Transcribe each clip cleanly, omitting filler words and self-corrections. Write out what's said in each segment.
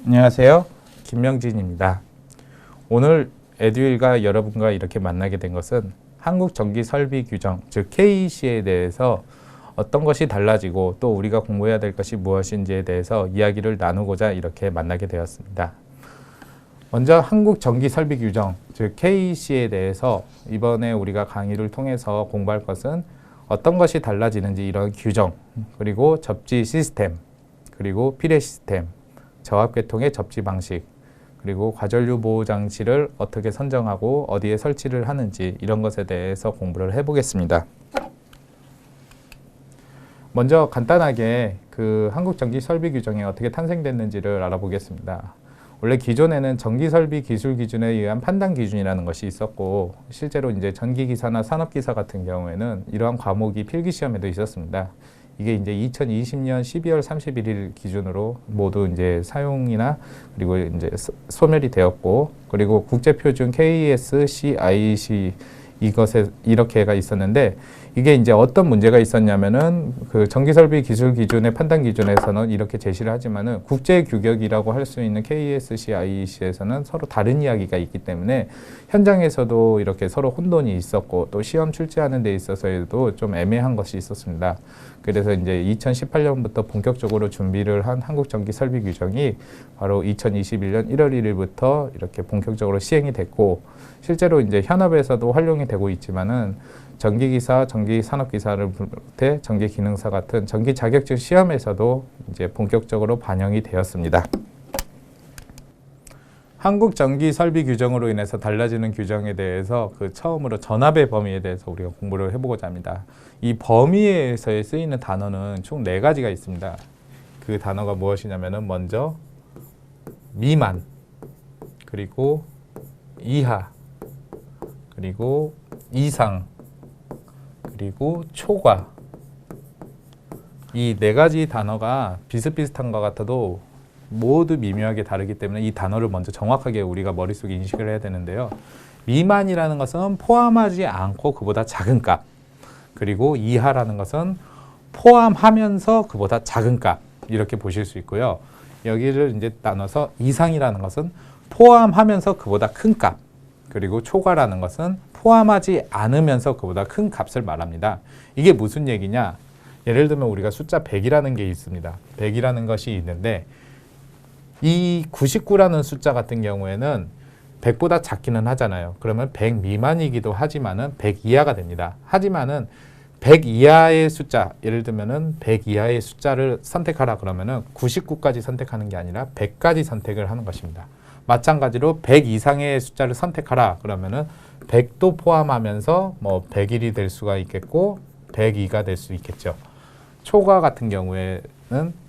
안녕하세요. 김명진입니다. 오늘 에듀윌과 여러분과 이렇게 만나게 된 것은 한국전기설비규정, 즉 KEC에 대해서 어떤 것이 달라지고 또 우리가 공부해야 될 것이 무엇인지에 대해서 이야기를 나누고자 이렇게 만나게 되었습니다. 먼저 한국전기설비규정, 즉 KEC에 대해서 이번에 우리가 강의를 통해서 공부할 것은 어떤 것이 달라지는지 이런 규정, 그리고 접지 시스템, 그리고 피례 시스템, 저압계통의 접지 방식, 그리고 과전류 보호 장치를 어떻게 선정하고 어디에 설치를 하는지 이런 것에 대해서 공부를 해보겠습니다. 먼저 간단하게 그 한국전기설비규정이 어떻게 탄생됐는지를 알아보겠습니다. 원래 기존에는 전기설비기술기준에 의한 판단기준이라는 것이 있었고, 실제로 이제 전기기사나 산업기사 같은 경우에는 이러한 과목이 필기시험에도 있었습니다. 이게 이제 2020년 12월 31일 기준으로 모두 이제 사용이나 그리고 이제 소멸이 되었고, 그리고 국제표준 KES, CIC 이것에 이렇게가 있었는데, 이게 이제 어떤 문제가 있었냐면은 그 전기설비 기술 기준의 판단 기준에서는 이렇게 제시를 하지만은 국제 규격이라고 할 수 있는 KES, IEC에서는 서로 다른 이야기가 있기 때문에 현장에서도 이렇게 서로 혼돈이 있었고, 또 시험 출제하는 데 있어서도 좀 애매한 것이 있었습니다. 그래서 이제 2018년부터 본격적으로 준비를 한 한국전기설비규정이 바로 2021년 1월 1일부터 이렇게 본격적으로 시행이 됐고, 실제로 이제 현업에서도 활용이 되고 있지만은 전기기사, 전기산업기사를 비롯해 전기기능사 같은 전기 자격증 시험에서도 이제 본격적으로 반영이 되었습니다. 한국전기설비규정으로 인해서 달라지는 규정에 대해서 그 처음으로 전압의 범위에 대해서 우리가 공부를 해보고자 합니다. 이 범위에서 쓰이는 단어는 총 4가지가 있습니다. 그 단어가 무엇이냐면은 먼저 미만, 그리고 이하, 그리고 이상, 그리고 초과. 이 4가지 단어가 비슷비슷한 것 같아도 모두 미묘하게 다르기 때문에 이 단어를 먼저 정확하게 우리가 머릿속에 인식을 해야 되는데요. 미만이라는 것은 포함하지 않고 그보다 작은 값, 그리고 이하라는 것은 포함하면서 그보다 작은 값, 이렇게 보실 수 있고요. 여기를 이제 나눠서 이상이라는 것은 포함하면서 그보다 큰 값, 그리고 초과라는 것은 포함하지 않으면서 그보다 큰 값을 말합니다. 이게 무슨 얘기냐? 예를 들면 우리가 숫자 100이라는 게 있습니다. 100이라는 것이 있는데 이 99라는 숫자 같은 경우에는 100보다 작기는 하잖아요. 그러면 100 미만이기도 하지만은 100 이하가 됩니다. 하지만은 100 이하의 숫자, 예를 들면은 100 이하의 숫자를 선택하라 그러면은 99까지 선택하는 게 아니라 100까지 선택을 하는 것입니다. 마찬가지로 100 이상의 숫자를 선택하라 그러면은 100도 포함하면서 뭐 101이 될 수가 있겠고 102가 될 수 있겠죠. 초과 같은 경우에는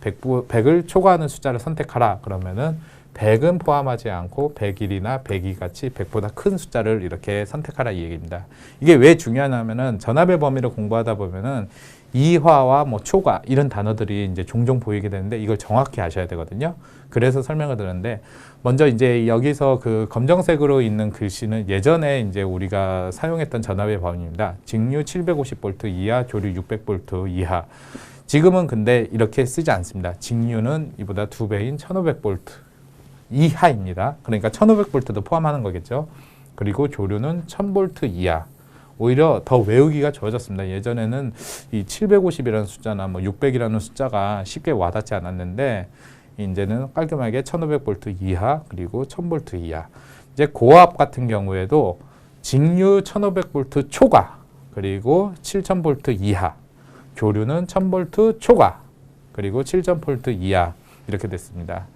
100을 초과하는 숫자를 선택하라 그러면은 100은 포함하지 않고 101이나 102 같이 100보다 큰 숫자를 이렇게 선택하라 이 얘기입니다. 이게 왜 중요하냐면은 전압의 범위를 공부하다 보면은 이하와 뭐 초과 이런 단어들이 이제 종종 보이게 되는데 이걸 정확히 아셔야 되거든요. 그래서 설명을 드렸는데, 먼저 이제 여기서 그 검정색으로 있는 글씨는 예전에 이제 우리가 사용했던 전압의 범위입니다. 직류 750V 이하, 조류 600V 이하. 지금은 근데 이렇게 쓰지 않습니다. 직류는 이보다 2배인 1500V 이하입니다. 그러니까 1500V도 포함하는 거겠죠. 그리고 조류는 1000V 이하. 오히려 더 외우기가 좋아졌습니다. 예전에는 이 750이라는 숫자나 뭐 600이라는 숫자가 쉽게 와닿지 않았는데 이제는 깔끔하게 1500V 이하, 그리고 1000V 이하. 이제 고압 같은 경우에도 직류 1500V 초과, 그리고 7000V 이하, 조류는 1000V 초과, 그리고 7000V 이하 이렇게 됐습니다.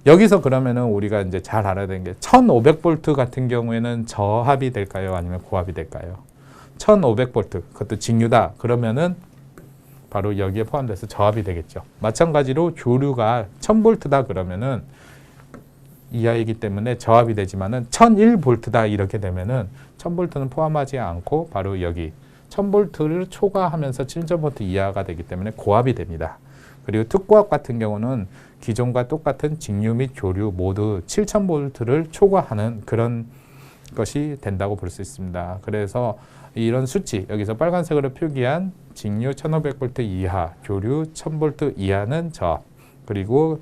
여기서 그러면은 우리가 이제 잘 알아야 되는 게 1500V 같은 경우에는 저압이 될까요? 아니면 고압이 될까요? 1500V, 그것도 직류다. 그러면은 바로 여기에 포함돼서 저압이 되겠죠. 마찬가지로 조류가 1000V다 그러면은 이하이기 때문에 저압이 되지만은 1001V다 이렇게 되면은 1000V는 포함하지 않고 바로 여기 1000V를 초과하면서 7000V 이하가 되기 때문에 고압이 됩니다. 그리고 특고압 같은 경우는 기존과 똑같은 직류 및 조류 모두 7000V를 초과하는 그런 것이 된다고 볼 수 있습니다. 그래서 이런 수치, 여기서 빨간색으로 표기한 직류 1500V 이하, 조류 1000V 이하는 저압, 그리고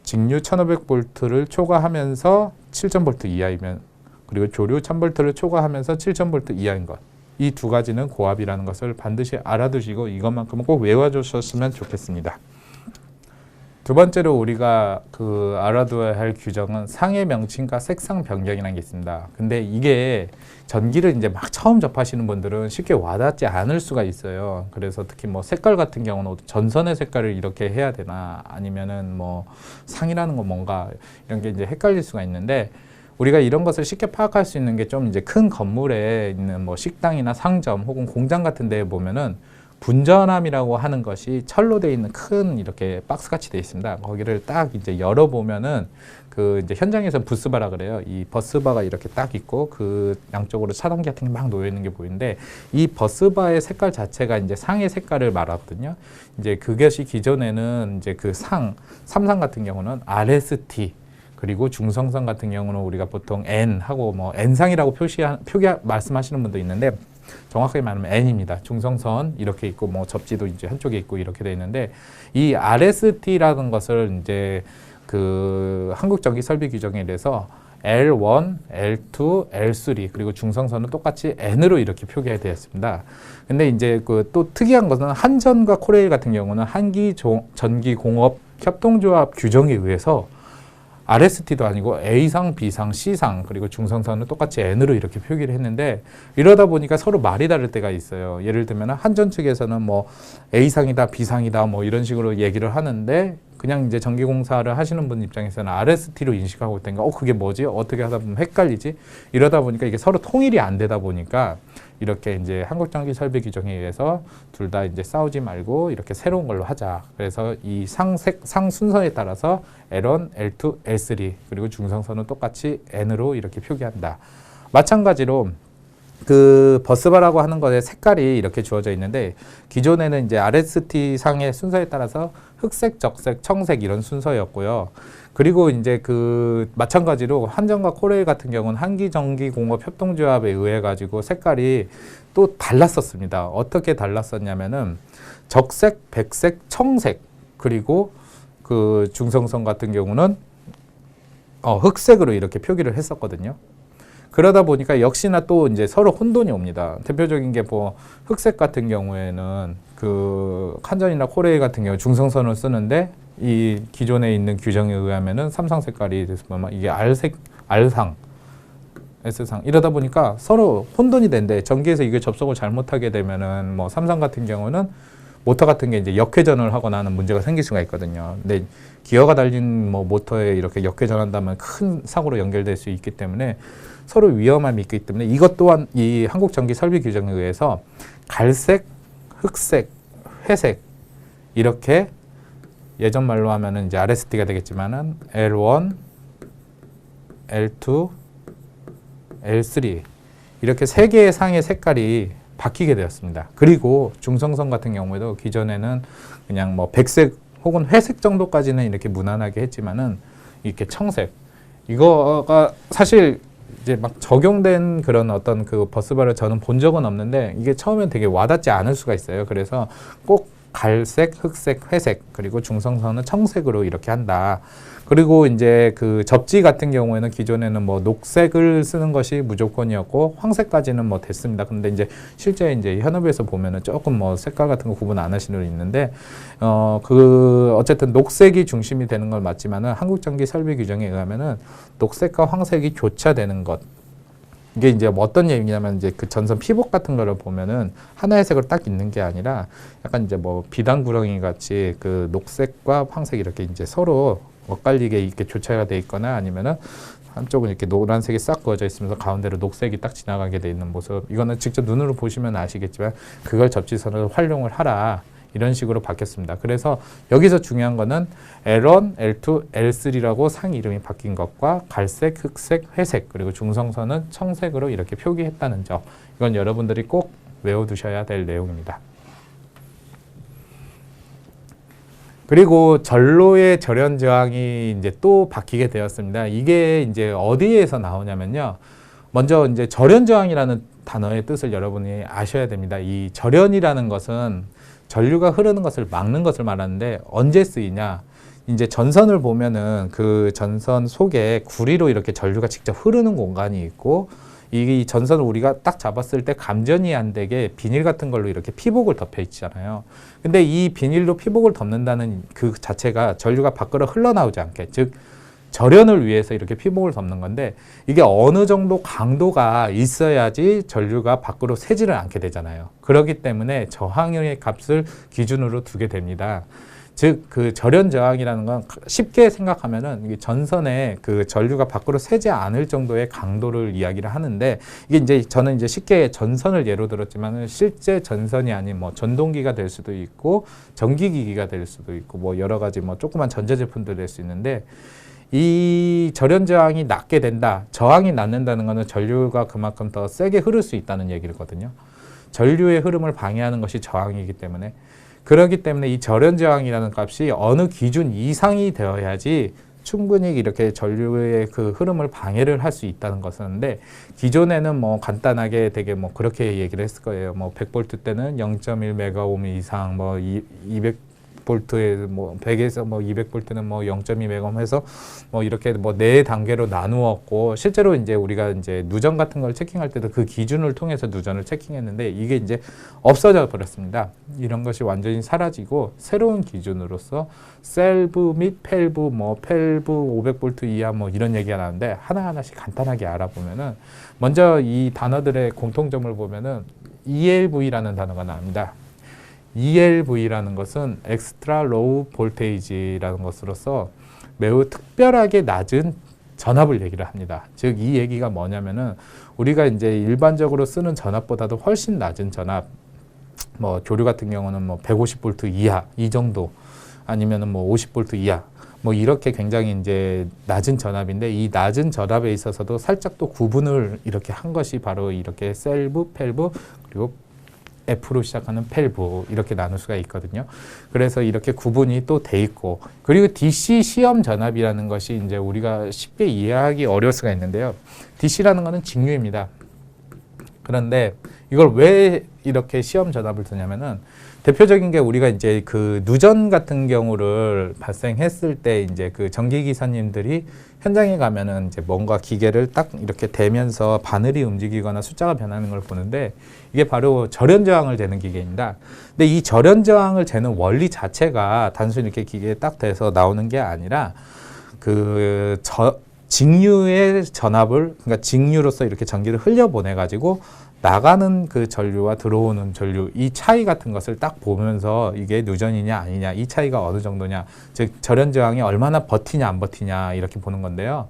직류 1500V를 초과하면서 7000V 이하이면, 그리고 조류 1000V를 초과하면서 7000V 이하인 것. 이 두 가지는 고압이라는 것을 반드시 알아두시고 이것만큼은 꼭 외워주셨으면 좋겠습니다. 두 번째로 우리가 알아둬야 할 규정은 상해 명칭과 색상 변경이라는 게 있습니다. 근데 이게 전기를 이제 막 처음 접하시는 분들은 쉽게 와닿지 않을 수가 있어요. 그래서 특히 뭐 색깔 같은 경우는 전선의 색깔을 이렇게 해야 되나, 아니면은 뭐 상이라는 건 뭔가, 이런 게 이제 헷갈릴 수가 있는데, 우리가 이런 것을 쉽게 파악할 수 있는 게 좀 이제 큰 건물에 있는 뭐 식당이나 상점 혹은 공장 같은 데에 보면은 분전함이라고 하는 것이 철로 되어 있는 큰 이렇게 박스 같이 되어 있습니다. 거기를 딱 이제 열어보면은 이제 현장에서 부스바라 그래요. 이 버스바가 이렇게 딱 있고 그 양쪽으로 차단기 같은 게 막 놓여 있는 게 보이는데, 이 버스바의 색깔 자체가 이제 상의 색깔을 말하거든요. 이제 그것이 기존에는 이제 삼상 같은 경우는 RST, 그리고 중성선 같은 경우는 우리가 보통 N 하고 뭐 N상이라고 말씀하시는 분도 있는데, 정확하게 말하면 N입니다. 중성선 이렇게 있고 뭐 접지도 이제 한쪽에 있고 이렇게 되어 있는데, 이 RST라는 것을 이제 한국전기설비규정에 대해서 L1, L2, L3 그리고 중성선은 똑같이 N으로 이렇게 표기가 되었습니다. 근데 이제 또 특이한 것은 한전과 코레일 같은 경우는 한기전기공업 협동조합 규정에 의해서 RST도 아니고 A상, B상, C상 그리고 중성선은 똑같이 N으로 이렇게 표기를 했는데, 이러다 보니까 서로 말이 다를 때가 있어요. 예를 들면 한전 측에서는 뭐 A상이다, B상이다 뭐 이런 식으로 얘기를 하는데, 그냥 이제 전기공사를 하시는 분 입장에서는 RST로 인식하고 있다니까 그게 뭐지? 어떻게 하다 보면 헷갈리지? 이러다 보니까 이게 서로 통일이 안 되다 보니까 이렇게 이제 한국전기설비규정에 의해서 둘 다 이제 싸우지 말고 이렇게 새로운 걸로 하자. 그래서 이 상 순서에 따라서 L1, L2, L3 그리고 중성선은 똑같이 N으로 이렇게 표기한다. 마찬가지로 버스바라고 하는 것의 색깔이 이렇게 주어져 있는데, 기존에는 이제 RST 상의 순서에 따라서 흑색, 적색, 청색 이런 순서였고요. 그리고 이제 마찬가지로 한전과 코레일 같은 경우는 한기전기공업 협동조합에 의해 가지고 색깔이 또 달랐었습니다. 어떻게 달랐었냐면은 적색, 백색, 청색, 그리고 중성선 같은 경우는 흑색으로 이렇게 표기를 했었거든요. 그러다 보니까 역시나 또 이제 서로 혼돈이 옵니다. 대표적인 게 뭐 흑색 같은 경우에는 한전이나 코레일 같은 경우 중성선을 쓰는데, 이 기존에 있는 규정에 의하면은 삼상 색깔이 됐으면 이게 R상, S상 이러다 보니까 서로 혼돈이 된대. 전기에서 이게 접속을 잘못하게 되면은 뭐 삼상 같은 경우는 모터 같은 게 이제 역회전을 하거나 하는 문제가 생길 수가 있거든요. 근데 기어가 달린 뭐 모터에 이렇게 역회전한다면 큰 사고로 연결될 수 있기 때문에 서로 위험함이 있기 때문에, 이것 또한 이 한국전기설비규정에 의해서 갈색, 흑색, 회색 이렇게 예전 말로 하면은 이제 RST가 되겠지만은 L1, L2, L3 이렇게 세 개의 상의 색깔이 바뀌게 되었습니다. 그리고 중성선 같은 경우에도 기존에는 그냥 뭐 백색 혹은 회색 정도까지는 이렇게 무난하게 했지만은 이렇게 청색, 이거가 사실 이제 막 적용된 그런 어떤 버스바를 저는 본 적은 없는데, 이게 처음엔 되게 와닿지 않을 수가 있어요. 그래서 꼭 갈색, 흑색, 회색 그리고 중성선은 청색으로 이렇게 한다. 그리고 이제 접지 같은 경우에는 기존에는 뭐 녹색을 쓰는 것이 무조건이었고 황색까지는 뭐 됐습니다. 근데 이제 실제 이제 현업에서 보면은 조금 뭐 색깔 같은 거 구분 안 하시는 분 있는데, 어쨌든 녹색이 중심이 되는 건 맞지만은 한국전기설비규정에 의하면은 녹색과 황색이 교차되는 것. 이게 이제 뭐 어떤 얘기냐면, 이제 전선 피복 같은 거를 보면은 하나의 색으로 딱 있는 게 아니라 약간 이제 뭐 비단구렁이 같이 녹색과 황색 이렇게 이제 서로 엇갈리게 이렇게 교차가 돼 있거나, 아니면은 한쪽은 이렇게 노란색이 싹 그어져 있으면서 가운데로 녹색이 딱 지나가게 돼 있는 모습. 이거는 직접 눈으로 보시면 아시겠지만 그걸 접지선으로 활용을 하라. 이런 식으로 바뀌었습니다. 그래서 여기서 중요한 거는 L1, L2, L3라고 상 이름이 바뀐 것과 갈색, 흑색, 회색 그리고 중성선은 청색으로 이렇게 표기했다는 점. 이건 여러분들이 꼭 외워두셔야 될 내용입니다. 그리고 전로의 절연 저항이 이제 또 바뀌게 되었습니다. 이게 이제 어디에서 나오냐면요. 먼저 이제 절연 저항이라는 단어의 뜻을 여러분이 아셔야 됩니다. 이 절연이라는 것은 전류가 흐르는 것을 막는 것을 말하는데, 언제 쓰이냐? 이제 전선을 보면은 그 전선 속에 구리로 이렇게 전류가 직접 흐르는 공간이 있고, 이 전선을 우리가 딱 잡았을 때 감전이 안 되게 비닐 같은 걸로 이렇게 피복을 덮여 있잖아요. 근데 이 비닐로 피복을 덮는다는 그 자체가 전류가 밖으로 흘러나오지 않게, 즉 절연을 위해서 이렇게 피복을 덮는 건데, 이게 어느 정도 강도가 있어야지 전류가 밖으로 새지를 않게 되잖아요. 그렇기 때문에 저항의 값을 기준으로 두게 됩니다. 즉, 그 절연 저항이라는 건 쉽게 생각하면은 전선에 그 전류가 밖으로 새지 않을 정도의 강도를 이야기를 하는데, 이게 이제 저는 이제 쉽게 전선을 예로 들었지만은 실제 전선이 아닌 뭐 전동기가 될 수도 있고 전기기기가 될 수도 있고 뭐 여러 가지 뭐 조그만 전자제품도 될 수 있는데, 이 절연 저항이 낮게 된다, 저항이 낮는다는 것은 전류가 그만큼 더 세게 흐를 수 있다는 얘기거든요. 전류의 흐름을 방해하는 것이 저항이기 때문에, 그렇기 때문에 이 절연 저항이라는 값이 어느 기준 이상이 되어야지 충분히 이렇게 전류의 그 흐름을 방해를 할 수 있다는 것인데, 기존에는 뭐 간단하게 되게 뭐 그렇게 얘기를 했을 거예요. 뭐 100V 때는 0.1메가옴 이상, 뭐 200V에 뭐 100에서 뭐 200V는 뭐 0.2메가옴 해서 뭐 이렇게 뭐 네 단계로 나누었고, 실제로 이제 우리가 이제 누전 같은 걸 체킹할 때도 그 기준을 통해서 누전을 체킹했는데, 이게 이제 없어져 버렸습니다. 이런 것이 완전히 사라지고 새로운 기준으로서 셀브 및 펠브, 뭐 펠브 500V 이하 뭐 이런 얘기가 나오는데, 하나하나씩 간단하게 알아보면은, 먼저 이 단어들의 공통점을 보면은 ELV라는 단어가 나옵니다. ELV라는 것은 Extra Low Voltage라는 것으로서 매우 특별하게 낮은 전압을 얘기를 합니다. 즉, 이 얘기가 뭐냐면은 우리가 이제 일반적으로 쓰는 전압보다도 훨씬 낮은 전압, 뭐 교류 같은 경우는 뭐 150V 이하 이 정도, 아니면은 뭐 50V 이하, 뭐 이렇게 굉장히 이제 낮은 전압인데, 이 낮은 전압에 있어서도 살짝 또 구분을 이렇게 한 것이 바로 이렇게 셀브, 펠브, 그리고 F로 시작하는 펠브, 이렇게 나눌 수가 있거든요. 그래서 이렇게 구분이 또 돼 있고, 그리고 DC 시험 전압이라는 것이 이제 우리가 쉽게 이해하기 어려울 수가 있는데요. DC라는 것은 직류입니다. 그런데 이걸 왜 이렇게 시험 전압을 두냐면은, 대표적인 게 우리가 이제 그 누전 같은 경우를 발생했을 때 이제 그 전기 기사님들이 현장에 가면은 이제 뭔가 기계를 딱 이렇게 대면서 바늘이 움직이거나 숫자가 변하는 걸 보는데, 이게 바로 절연 저항을 재는 기계입니다. 근데 이 절연 저항을 재는 원리 자체가 단순히 이렇게 기계에 딱 대서 나오는 게 아니라, 그 직류의 전압을, 그러니까 직류로서 이렇게 전기를 흘려보내 가지고 나가는 그 전류와 들어오는 전류, 이 차이 같은 것을 딱 보면서 이게 누전이냐 아니냐, 이 차이가 어느 정도냐, 즉 절연 저항이 얼마나 버티냐 안 버티냐, 이렇게 보는 건데요.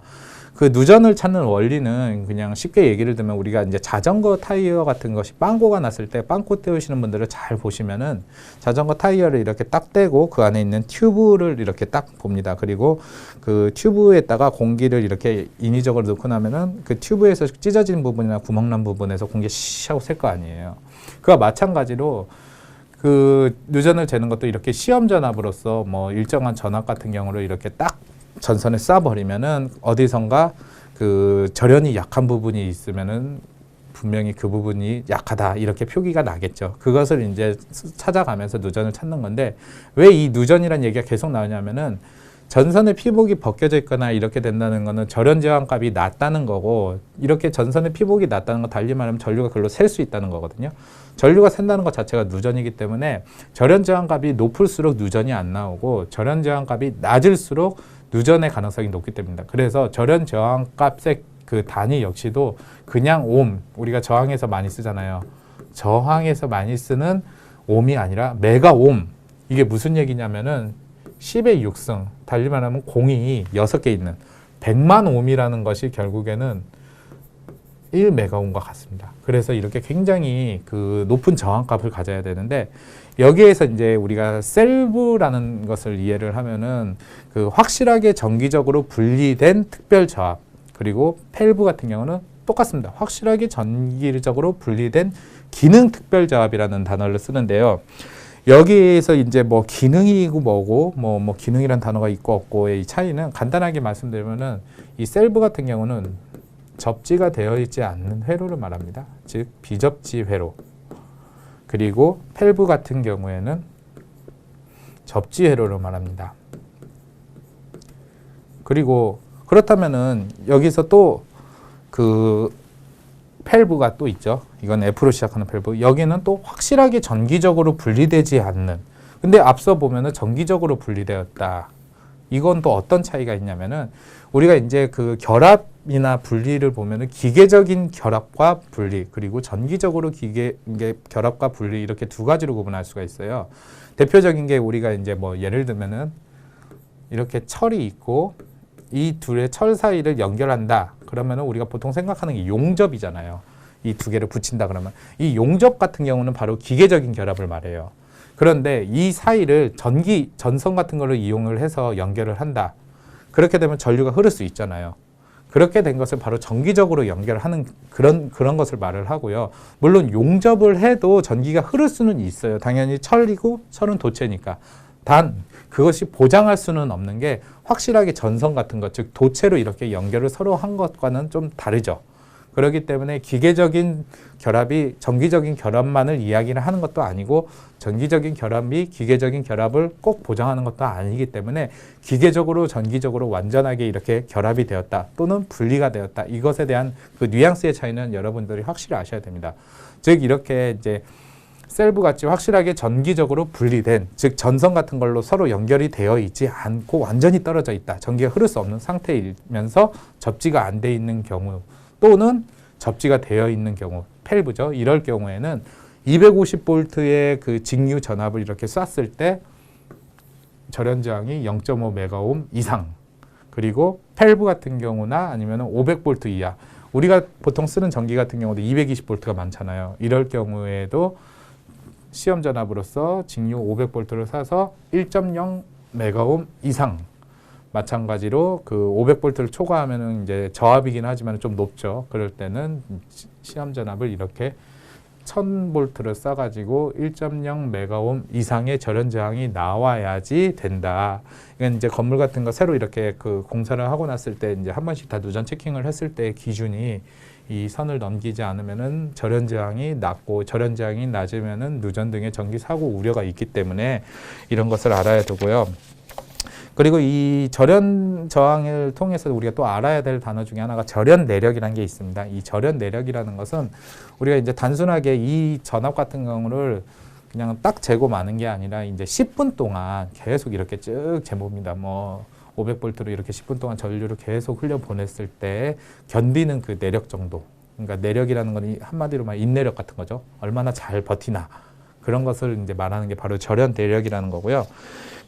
그 누전을 찾는 원리는 그냥 쉽게 얘기를 들면, 우리가 이제 자전거 타이어 같은 것이 빵꾸가 났을 때, 빵꾸 떼우시는 분들을 잘 보시면은 자전거 타이어를 이렇게 딱 떼고 그 안에 있는 튜브를 이렇게 딱 봅니다. 그리고 그 튜브에다가 공기를 이렇게 인위적으로 넣고 나면은 그 튜브에서 찢어진 부분이나 구멍난 부분에서 공기가 시 하고 셀 거 아니에요. 그와 마찬가지로 그 누전을 재는 것도 이렇게 시험 전압으로서 뭐 일정한 전압 같은 경우를 이렇게 딱 전선에 쏴버리면은 어디선가 그 절연이 약한 부분이 있으면은 분명히 그 부분이 약하다, 이렇게 표기가 나겠죠. 그것을 이제 찾아가면서 누전을 찾는 건데, 왜 이 누전이라는 얘기가 계속 나오냐면은, 전선의 피복이 벗겨져 있거나 이렇게 된다는 거는 절연 저항 값이 낮다는 거고, 이렇게 전선의 피복이 낮다는 거 달리 말하면 전류가 그걸로 셀 수 있다는 거거든요. 전류가 샌다는 것 자체가 누전이기 때문에 절연 저항 값이 높을수록 누전이 안 나오고, 절연 저항 값이 낮을수록 누전의 가능성이 높기 때문입니다. 그래서 절연 저항 값의 그 단위 역시도 그냥 옴, 우리가 저항에서 많이 쓰잖아요. 저항에서 많이 쓰는 옴이 아니라 메가옴. 이게 무슨 얘기냐면은 10의 6승, 달리 말하면 공이 6개 있는 100만 옴이라는 것이 결국에는 1메가옴과 같습니다. 그래서 이렇게 굉장히 그 높은 저항값을 가져야 되는데, 여기에서 이제 우리가 셀브라는 것을 이해를 하면은 그 확실하게 정기적으로 분리된 특별 저압, 그리고 펠브 같은 경우는 똑같습니다. 확실하게 전기적으로 분리된 기능 특별 저압이라는 단어를 쓰는데요. 여기에서 이제 뭐 기능이고 뭐고 뭐 기능이란 단어가 있고 없고의 이 차이는 간단하게 말씀드리면은, 이 셀브 같은 경우는 접지가 되어 있지 않는 회로를 말합니다. 즉 비접지 회로. 그리고 펠브 같은 경우에는 접지 회로를 말합니다. 그리고 그렇다면은 여기서 또 그 밸브가 또 있죠. 이건 F로 시작하는 밸브. 여기는 또 확실하게 전기적으로 분리되지 않는. 근데 앞서 보면은 전기적으로 분리되었다. 이건 또 어떤 차이가 있냐면은 우리가 이제 그 결합이나 분리를 보면은 기계적인 결합과 분리, 그리고 전기적으로 결합과 분리, 이렇게 두 가지로 구분할 수가 있어요. 대표적인 게 우리가 이제 뭐 예를 들면은 이렇게 철이 있고 이 둘의 철 사이를 연결한다. 그러면은 우리가 보통 생각하는 게 용접이잖아요. 이 두 개를 붙인다 그러면 이 용접 같은 경우는 바로 기계적인 결합을 말해요. 그런데 이 사이를 전선 같은 걸로 이용을 해서 연결을 한다. 그렇게 되면 전류가 흐를 수 있잖아요. 그렇게 된 것을 바로 전기적으로 연결하는 그런 것을 말을 하고요. 물론 용접을 해도 전기가 흐를 수는 있어요. 당연히 철이고 철은 도체니까. 단 그것이 보장할 수는 없는 게 확실하게 전선 같은 것, 즉 도체로 이렇게 연결을 서로 한 것과는 좀 다르죠. 그렇기 때문에 기계적인 결합이 전기적인 결합만을 이야기를 하는 것도 아니고 전기적인 결합이 기계적인 결합을 꼭 보장하는 것도 아니기 때문에 기계적으로 전기적으로 완전하게 이렇게 결합이 되었다 또는 분리가 되었다, 이것에 대한 그 뉘앙스의 차이는 여러분들이 확실히 아셔야 됩니다. 즉 이렇게 이제 셀브 같이 확실하게 전기적으로 분리된, 즉 전선 같은 걸로 서로 연결이 되어 있지 않고 완전히 떨어져 있다, 전기가 흐를 수 없는 상태이면서 접지가 안 돼 있는 경우 또는 접지가 되어 있는 경우, 펠브죠. 이럴 경우에는 250V의 그 직류 전압을 이렇게 쐈을 때 절연 저항이 0.5메가옴 이상, 그리고 펠브 같은 경우나 아니면 500V 이하, 우리가 보통 쓰는 전기 같은 경우도 220V가 많잖아요. 이럴 경우에도 시험 전압으로서 직류 500V를 쏴서 1.0메가옴 이상, 마찬가지로 그 500V를 초과하면은 이제 저압이긴 하지만 좀 높죠. 그럴 때는 시험 전압을 이렇게 1000V를 쏴가지고 1.0메가옴 이상의 절연 저항이 나와야지 된다. 이건 이제 건물 같은 거 새로 이렇게 그 공사를 하고 났을 때 이제 한 번씩 다 누전 체킹을 했을 때 기준이 이 선을 넘기지 않으면은 절연 저항이 낮고, 절연 저항이 낮으면은 누전 등의 전기 사고 우려가 있기 때문에 이런 것을 알아야 되고요. 그리고 이 절연 저항을 통해서 우리가 또 알아야 될 단어 중에 하나가 절연 내력이라는 게 있습니다. 이 절연 내력이라는 것은 우리가 이제 단순하게 이 전압 같은 경우를 그냥 딱 재고 마는 게 아니라 이제 10분 동안 계속 이렇게 쭉 재봅니다. 뭐 500V로 이렇게 10분 동안 전류를 계속 흘려 보냈을 때 견디는 그 내력 정도. 그러니까 내력이라는 건 한마디로 말 인내력 같은 거죠. 얼마나 잘 버티나. 그런 것을 이제 말하는 게 바로 절연 내력이라는 거고요.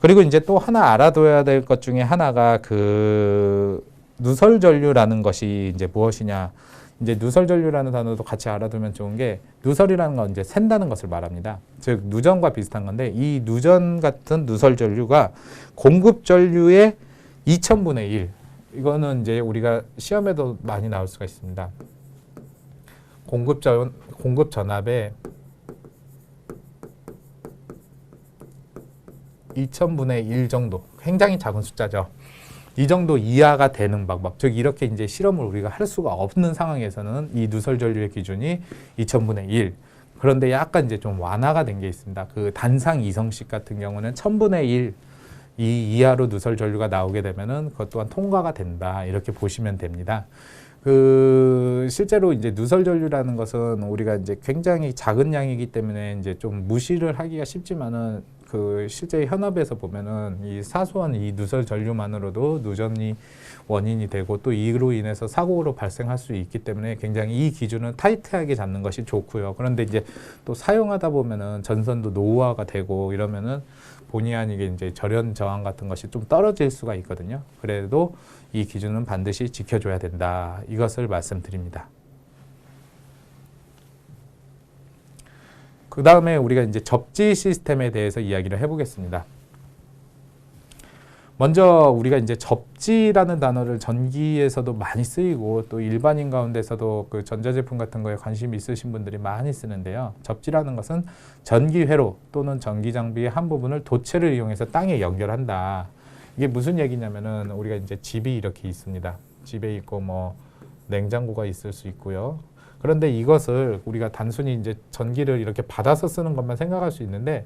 그리고 이제 또 하나 알아둬야 될 것 중에 하나가 그 누설 전류라는 것이 이제 무엇이냐. 이제 누설 전류라는 단어도 같이 알아두면 좋은 게, 누설이라는 건 이제 샌다는 것을 말합니다. 즉 누전과 비슷한 건데, 이 누전 같은 누설 전류가 공급 전류의 2000분의 1. 이거는 이제 우리가 시험에도 많이 나올 수가 있습니다. 공급 전압의 2000분의 1 정도, 굉장히 작은 숫자죠. 이 정도 이하가 되는 방법, 즉 이렇게 이제 실험을 우리가 할 수가 없는 상황에서는 이 누설 전류의 기준이 2000분의 1. 그런데 약간 이제 좀 완화가 된 게 있습니다. 그 단상 이성식 같은 경우는 1000분의 1 이 이하로 누설 전류가 나오게 되면은 그것 또한 통과가 된다, 이렇게 보시면 됩니다. 그 실제로 이제 누설 전류라는 것은 우리가 이제 굉장히 작은 양이기 때문에 이제 좀 무시를 하기가 쉽지만은, 그 실제 현업에서 보면은 이 사소한 이 누설 전류만으로도 누전이 원인이 되고 또 이로 인해서 사고로 발생할 수 있기 때문에 굉장히 이 기준은 타이트하게 잡는 것이 좋고요. 그런데 이제 또 사용하다 보면은 전선도 노후화가 되고 이러면은 본의 아니게 이제 절연 저항 같은 것이 좀 떨어질 수가 있거든요. 그래도 이 기준은 반드시 지켜줘야 된다, 이것을 말씀드립니다. 그 다음에 우리가 이제 접지 시스템에 대해서 이야기를 해보겠습니다. 먼저 우리가 이제 접지라는 단어를 전기에서도 많이 쓰이고 또 일반인 가운데서도 그 전자제품 같은 거에 관심이 있으신 분들이 많이 쓰는데요. 접지라는 것은 전기 회로 또는 전기 장비의 한 부분을 도체를 이용해서 땅에 연결한다. 이게 무슨 얘기냐면은, 우리가 이제 집이 이렇게 있습니다. 집에 있고 뭐 냉장고가 있을 수 있고요. 그런데 이것을 우리가 단순히 이제 전기를 이렇게 받아서 쓰는 것만 생각할 수 있는데,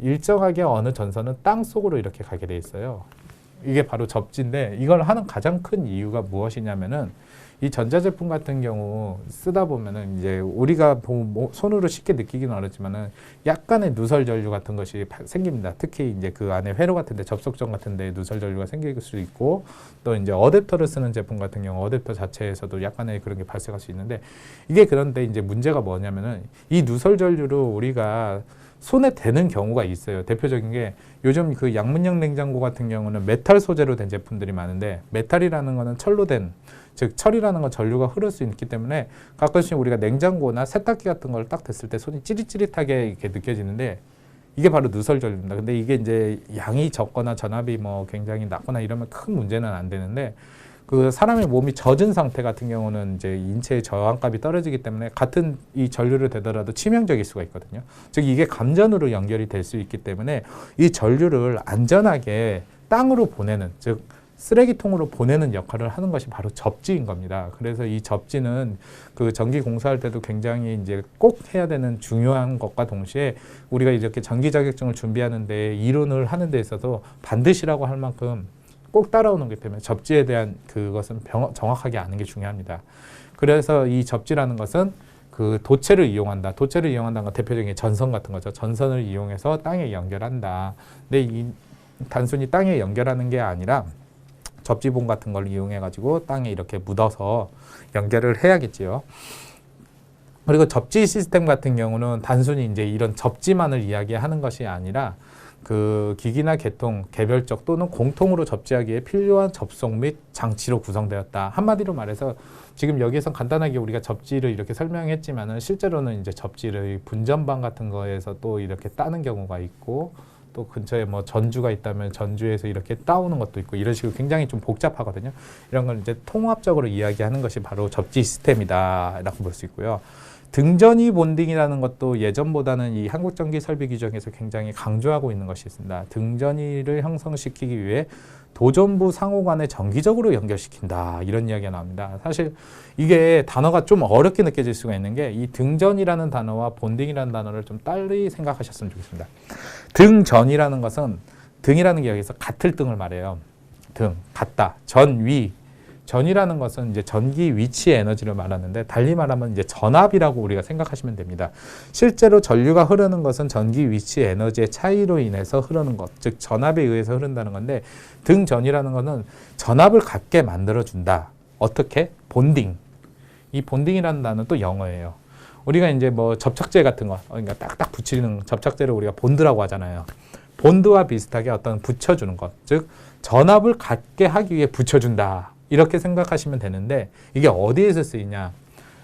일정하게 어느 전선은 땅 속으로 이렇게 가게 돼 있어요. 이게 바로 접지인데 이걸 하는 가장 큰 이유가 무엇이냐면은 이 전자제품 같은 경우 쓰다 보면은 이제 우리가 손으로 쉽게 느끼기는 어렵지만은 약간의 누설 전류 같은 것이 생깁니다. 특히 이제 그 안에 회로 같은데 접속점 같은데 누설 전류가 생길 수 있고 또 이제 어댑터를 쓰는 제품 같은 경우 어댑터 자체에서도 약간의 그런 게 발생할 수 있는데 이게 그런데 이제 문제가 뭐냐면은 이 누설 전류를 우리가 손에 대는 경우가 있어요. 대표적인 게 요즘 그 양문형 냉장고 같은 경우는 메탈 소재로 된 제품들이 많은데 메탈이라는 거는 철로 된 즉 철이라는 건 전류가 흐를 수 있기 때문에 가끔씩 우리가 냉장고나 세탁기 같은 걸 딱 댔을 때 손이 찌릿찌릿하게 이렇게 느껴지는데 이게 바로 누설 전류입니다. 근데 이게 이제 양이 적거나 전압이 뭐 굉장히 낮거나 이러면 큰 문제는 안 되는데 그 사람의 몸이 젖은 상태 같은 경우는 이제 인체의 저항값이 떨어지기 때문에 같은 이 전류를 대더라도 치명적일 수가 있거든요. 즉 이게 감전으로 연결이 될 수 있기 때문에 이 전류를 안전하게 땅으로 보내는 즉 쓰레기통으로 보내는 역할을 하는 것이 바로 접지인 겁니다. 그래서 이 접지는 그 전기 공사할 때도 굉장히 이제 꼭 해야 되는 중요한 것과 동시에 우리가 이렇게 전기 자격증을 준비하는데 이론을 하는 데 있어서 반드시라고 할 만큼 꼭 따라오는 거기 때문에 접지에 대한 그것은 정확하게 아는 게 중요합니다. 그래서 이 접지라는 것은 그 도체를 이용한다. 도체를 이용한다는 건 대표적인 게 전선 같은 거죠. 전선을 이용해서 땅에 연결한다. 근데 이 단순히 땅에 연결하는 게 아니라 접지봉 같은 걸 이용해 가지고 땅에 이렇게 묻어서 연결을 해야겠지요. 그리고 접지 시스템 같은 경우는 단순히 이제 이런 접지만을 이야기하는 것이 아니라 그 기기나 계통, 개별적 또는 공통으로 접지하기에 필요한 접속 및 장치로 구성되었다. 한마디로 말해서 지금 여기서 간단하게 우리가 접지를 이렇게 설명했지만은 실제로는 이제 접지를 분전방 같은 거에서 또 이렇게 따는 경우가 있고 또 근처에 뭐 전주가 있다면 전주에서 이렇게 따오는 것도 있고 이런 식으로 굉장히 좀 복잡하거든요. 이런 걸 이제 통합적으로 이야기하는 것이 바로 접지 시스템이다라고 볼 수 있고요. 등전이 본딩이라는 것도 예전보다는 이 한국전기설비 규정에서 굉장히 강조하고 있는 것이 있습니다. 등전이를 형성시키기 위해 도전부 상호 간에 정기적으로 연결시킨다. 이런 이야기가 나옵니다. 사실 이게 단어가 좀 어렵게 느껴질 수가 있는 게 이 등전이라는 단어와 본딩이라는 단어를 좀 딸리 생각하셨으면 좋겠습니다. 등전이라는 것은 등이라는 게 여기서 같을 등을 말해요. 등, 같다. 전, 위. 전이라는 것은 이제 전기 위치 에너지를 말하는데 달리 말하면 이제 전압이라고 우리가 생각하시면 됩니다. 실제로 전류가 흐르는 것은 전기 위치 에너지의 차이로 인해서 흐르는 것, 즉 전압에 의해서 흐른다는 건데 등전이라는 것은 전압을 갖게 만들어준다. 어떻게? 본딩. 이 본딩이라는 단어는 또 영어예요. 우리가 이제 뭐 접착제 같은 거, 그러니까 딱딱 붙이는 접착제를 우리가 본드라고 하잖아요. 본드와 비슷하게 어떤 붙여주는 것, 즉 전압을 갖게 하기 위해 붙여준다. 이렇게 생각하시면 되는데 이게 어디에서 쓰이냐?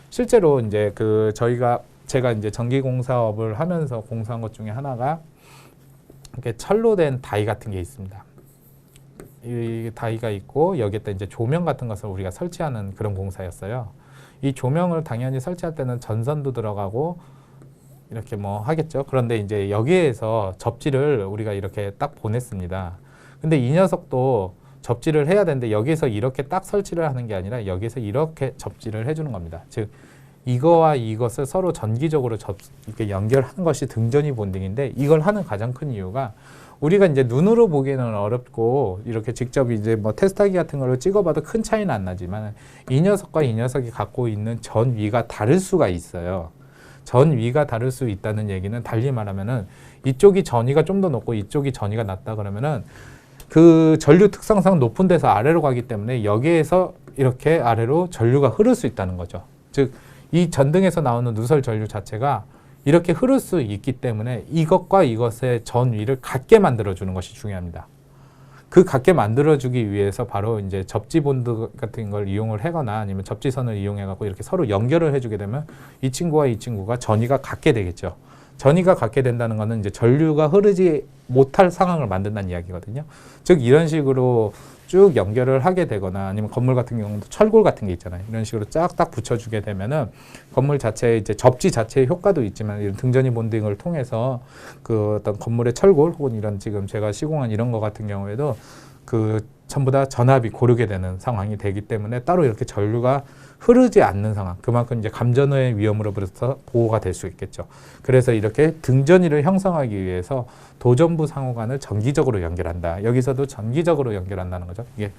실제로 이제 그 제가 이제 전기공사업을 하면서 공사한 것 중에 하나가 이렇게 철로 된 다이 같은 게 있습니다. 이 다이가 있고 여기에다 이제 조명 같은 것을 우리가 설치하는 그런 공사였어요. 이 조명을 당연히 설치할 때는 전선도 들어가고 이렇게 뭐 하겠죠. 그런데 이제 여기에서 접지를 우리가 이렇게 딱 보냈습니다. 근데 이 녀석도 접지를 해야 되는데 여기서 이렇게 딱 설치를 하는 게 아니라 여기서 이렇게 접지를 해주는 겁니다. 즉 이거와 이것을 서로 전기적으로 이렇게 연결하는 것이 등전이 본딩인데 이걸 하는 가장 큰 이유가 우리가 이제 눈으로 보기에는 어렵고 이렇게 직접 이제 뭐 테스트하기 같은 걸로 찍어봐도 큰 차이는 안 나지만 이 녀석과 이 녀석이 갖고 있는 전위가 다를 수가 있어요. 전위가 다를 수 있다는 얘기는 달리 말하면은 이쪽이 전위가 좀 더 높고 이쪽이 전위가 낮다 그러면은 그 전류 특성상 높은 데서 아래로 가기 때문에 여기에서 이렇게 아래로 전류가 흐를 수 있다는 거죠. 즉 이 전등에서 나오는 누설 전류 자체가 이렇게 흐를 수 있기 때문에 이것과 이것의 전위를 같게 만들어주는 것이 중요합니다. 그 같게 만들어주기 위해서 바로 이제 접지 본드 같은 걸 이용을 하거나 아니면 접지선을 이용해갖고 이렇게 서로 연결을 해주게 되면 이 친구와 이 친구가 전위가 같게 되겠죠. 전위가 같게 된다는 것은 이제 전류가 흐르지 못할 상황을 만든다는 이야기거든요. 즉 이런 식으로 쭉 연결을 하게 되거나 아니면 건물 같은 경우도 철골 같은 게 있잖아요. 이런 식으로 쫙딱 붙여주게 되면은 건물 자체에 이제 접지 자체의 효과도 있지만 이런 등전이 본딩을 통해서 그 어떤 건물의 철골 혹은 이런 지금 제가 시공한 이런 거 같은 경우에도 그 전부 다 전압이 고르게 되는 상황이 되기 때문에 따로 이렇게 전류가 흐르지 않는 상황, 그만큼 이제 감전의 위험으로부터 보호가 될 수 있겠죠. 그래서 이렇게 등전이를 형성하기 위해서 도전부 상호간을 전기적으로 연결한다. 여기서도 전기적으로 연결한다는 거죠. 이게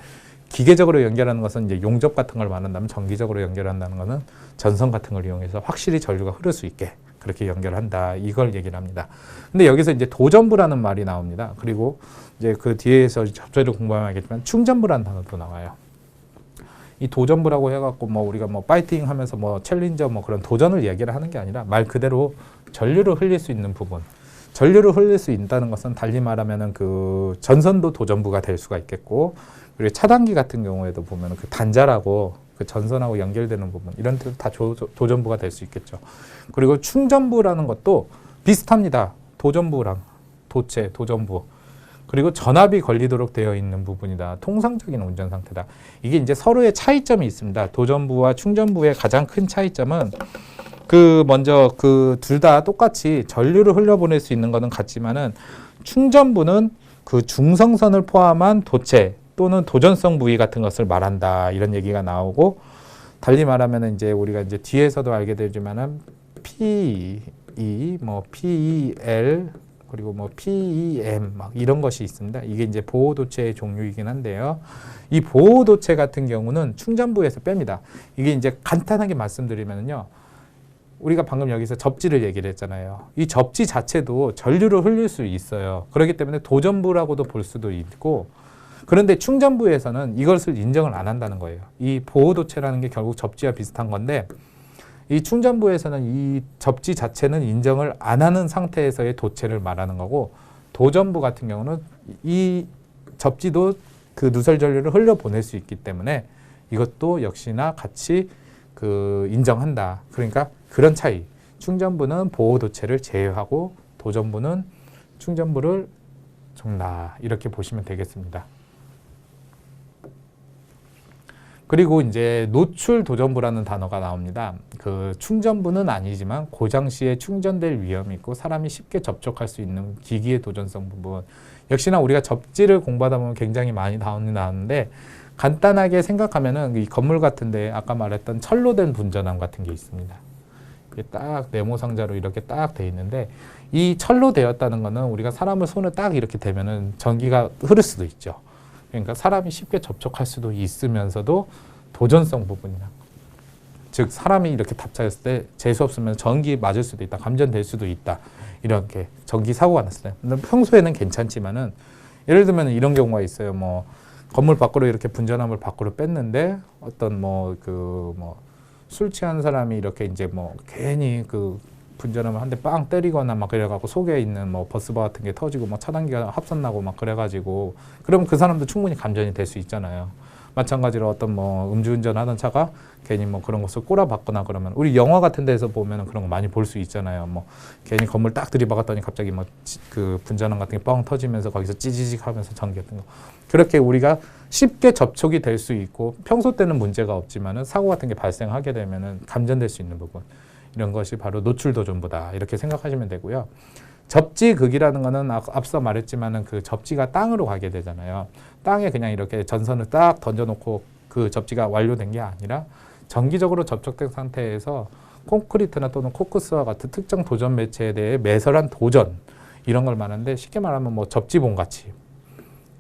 기계적으로 연결하는 것은 이제 용접 같은 걸 말한다면, 전기적으로 연결한다는 것은 전선 같은 걸 이용해서 확실히 전류가 흐를 수 있게 그렇게 연결한다. 이걸 얘기를 합니다. 근데 여기서 이제 도전부라는 말이 나옵니다. 그리고 이제 그 뒤에서 접전을 공부하면 알겠지만 충전부라는 단어도 나와요. 이 도전부라고 해갖고 뭐 우리가 뭐 파이팅 하면서 뭐 챌린저 뭐 그런 도전을 얘기를 하는 게 아니라 말 그대로 전류를 흘릴 수 있는 부분. 전류를 흘릴 수 있다는 것은 달리 말하면은 그 전선도 도전부가 될 수가 있겠고, 그리고 차단기 같은 경우에도 보면은 그 단자라고 그 전선하고 연결되는 부분, 이런 데도 다 도전부가 될 수 있겠죠. 그리고 충전부라는 것도 비슷합니다. 도전부랑 도체, 도전부. 그리고 전압이 걸리도록 되어 있는 부분이다. 통상적인 운전 상태다. 이게 이제 서로의 차이점이 있습니다. 도전부와 충전부의 가장 큰 차이점은 먼저 둘 다 똑같이 전류를 흘려보낼 수 있는 것은 같지만은, 충전부는 그 중성선을 포함한 도체 또는 도전성 부위 같은 것을 말한다. 이런 얘기가 나오고, 달리 말하면 이제 우리가 이제 뒤에서도 알게 되지만은 PE, 뭐 PEL, 그리고 뭐 PEM 막 이런 것이 있습니다. 이게 이제 보호도체의 종류이긴 한데요. 이 보호도체 같은 경우는 충전부에서 뺍니다. 이게 이제 간단하게 말씀드리면요. 우리가 방금 여기서 접지를 얘기를 했잖아요. 이 접지 자체도 전류를 흘릴 수 있어요. 그렇기 때문에 도전부라고도 볼 수도 있고, 그런데 충전부에서는 이것을 인정을 안 한다는 거예요. 이 보호도체라는 게 결국 접지와 비슷한 건데, 이 충전부에서는 이 접지 자체는 인정을 안 하는 상태에서의 도체를 말하는 거고, 도전부 같은 경우는 이 접지도 그 누설 전류를 흘려보낼 수 있기 때문에 이것도 역시나 같이 인정한다. 그러니까 그런 차이. 충전부는 보호도체를 제외하고 도전부는 충전부를 적다. 이렇게 보시면 되겠습니다. 그리고 이제 노출 도전부라는 단어가 나옵니다. 그 충전부는 아니지만 고장 시에 충전될 위험이 있고 사람이 쉽게 접촉할 수 있는 기기의 도전성 부분. 역시나 우리가 접지를 공부하다 보면 굉장히 많이 나오는데, 간단하게 생각하면은 이 건물 같은데 아까 말했던 철로 된 분전함 같은 게 있습니다. 이게 딱 네모 상자로 이렇게 딱 돼 있는데, 이 철로 되었다는 거는 우리가 사람을 손을 딱 이렇게 대면은 전기가 흐를 수도 있죠. 그러니까 사람이 쉽게 접촉할 수도 있으면서도 도전성 부분이나, 즉 사람이 이렇게 답차했을 때 재수 없으면 전기 맞을 수도 있다, 감전될 수도 있다, 이렇게 전기 사고가 났을 때. 평소에는 괜찮지만은 예를 들면 이런 경우가 있어요. 뭐 건물 밖으로 이렇게 분전함을 밖으로 뺐는데 어떤 술 취한 사람이 이렇게 이제 뭐 괜히 그 분전함을 한 대 빵 때리거나 막 그래갖고 속에 있는 뭐 버스바 같은 게 터지고 막 차단기가 합선나고 막 그래가지고, 그러면 그 사람도 충분히 감전이 될 수 있잖아요. 마찬가지로 어떤 뭐 음주운전 하던 차가 괜히 뭐 그런 것을 꼬라박거나 그러면, 우리 영화 같은 데서 보면은 그런 거 많이 볼 수 있잖아요. 뭐 괜히 건물 딱 들이박았더니 갑자기 뭐 그 분전함 같은 게 뻥 터지면서 거기서 찌지직 하면서 전기 같은 거. 그렇게 우리가 쉽게 접촉이 될 수 있고 평소 때는 문제가 없지만은 사고 같은 게 발생하게 되면은 감전될 수 있는 부분. 이런 것이 바로 노출 도전부다. 이렇게 생각하시면 되고요. 접지극이라는 거는 앞서 말했지만은 그 접지가 땅으로 가게 되잖아요. 땅에 그냥 이렇게 전선을 딱 던져놓고 그 접지가 완료된 게 아니라 정기적으로 접촉된 상태에서 콘크리트나 또는 코크스와 같은 특정 도전 매체에 대해 매설한 도전, 이런 걸 말하는데, 쉽게 말하면 뭐 접지봉 같이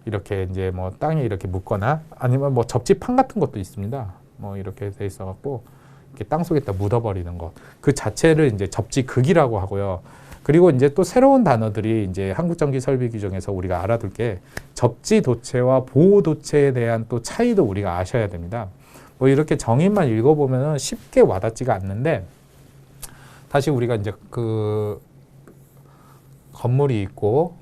이렇게 이제 뭐 땅에 이렇게 묻거나, 아니면 뭐 접지판 같은 것도 있습니다. 뭐 이렇게 돼 있어갖고 이렇게 땅 속에다 묻어버리는 것, 그 자체를 이제 접지극이라고 하고요. 그리고 이제 또 새로운 단어들이 이제 한국전기설비 규정에서 우리가 알아둘 게, 접지 도체와 보호 도체에 대한 또 차이도 우리가 아셔야 됩니다. 뭐 이렇게 정의만 읽어보면 쉽게 와닿지가 않는데, 다시 우리가 이제 그 건물이 있고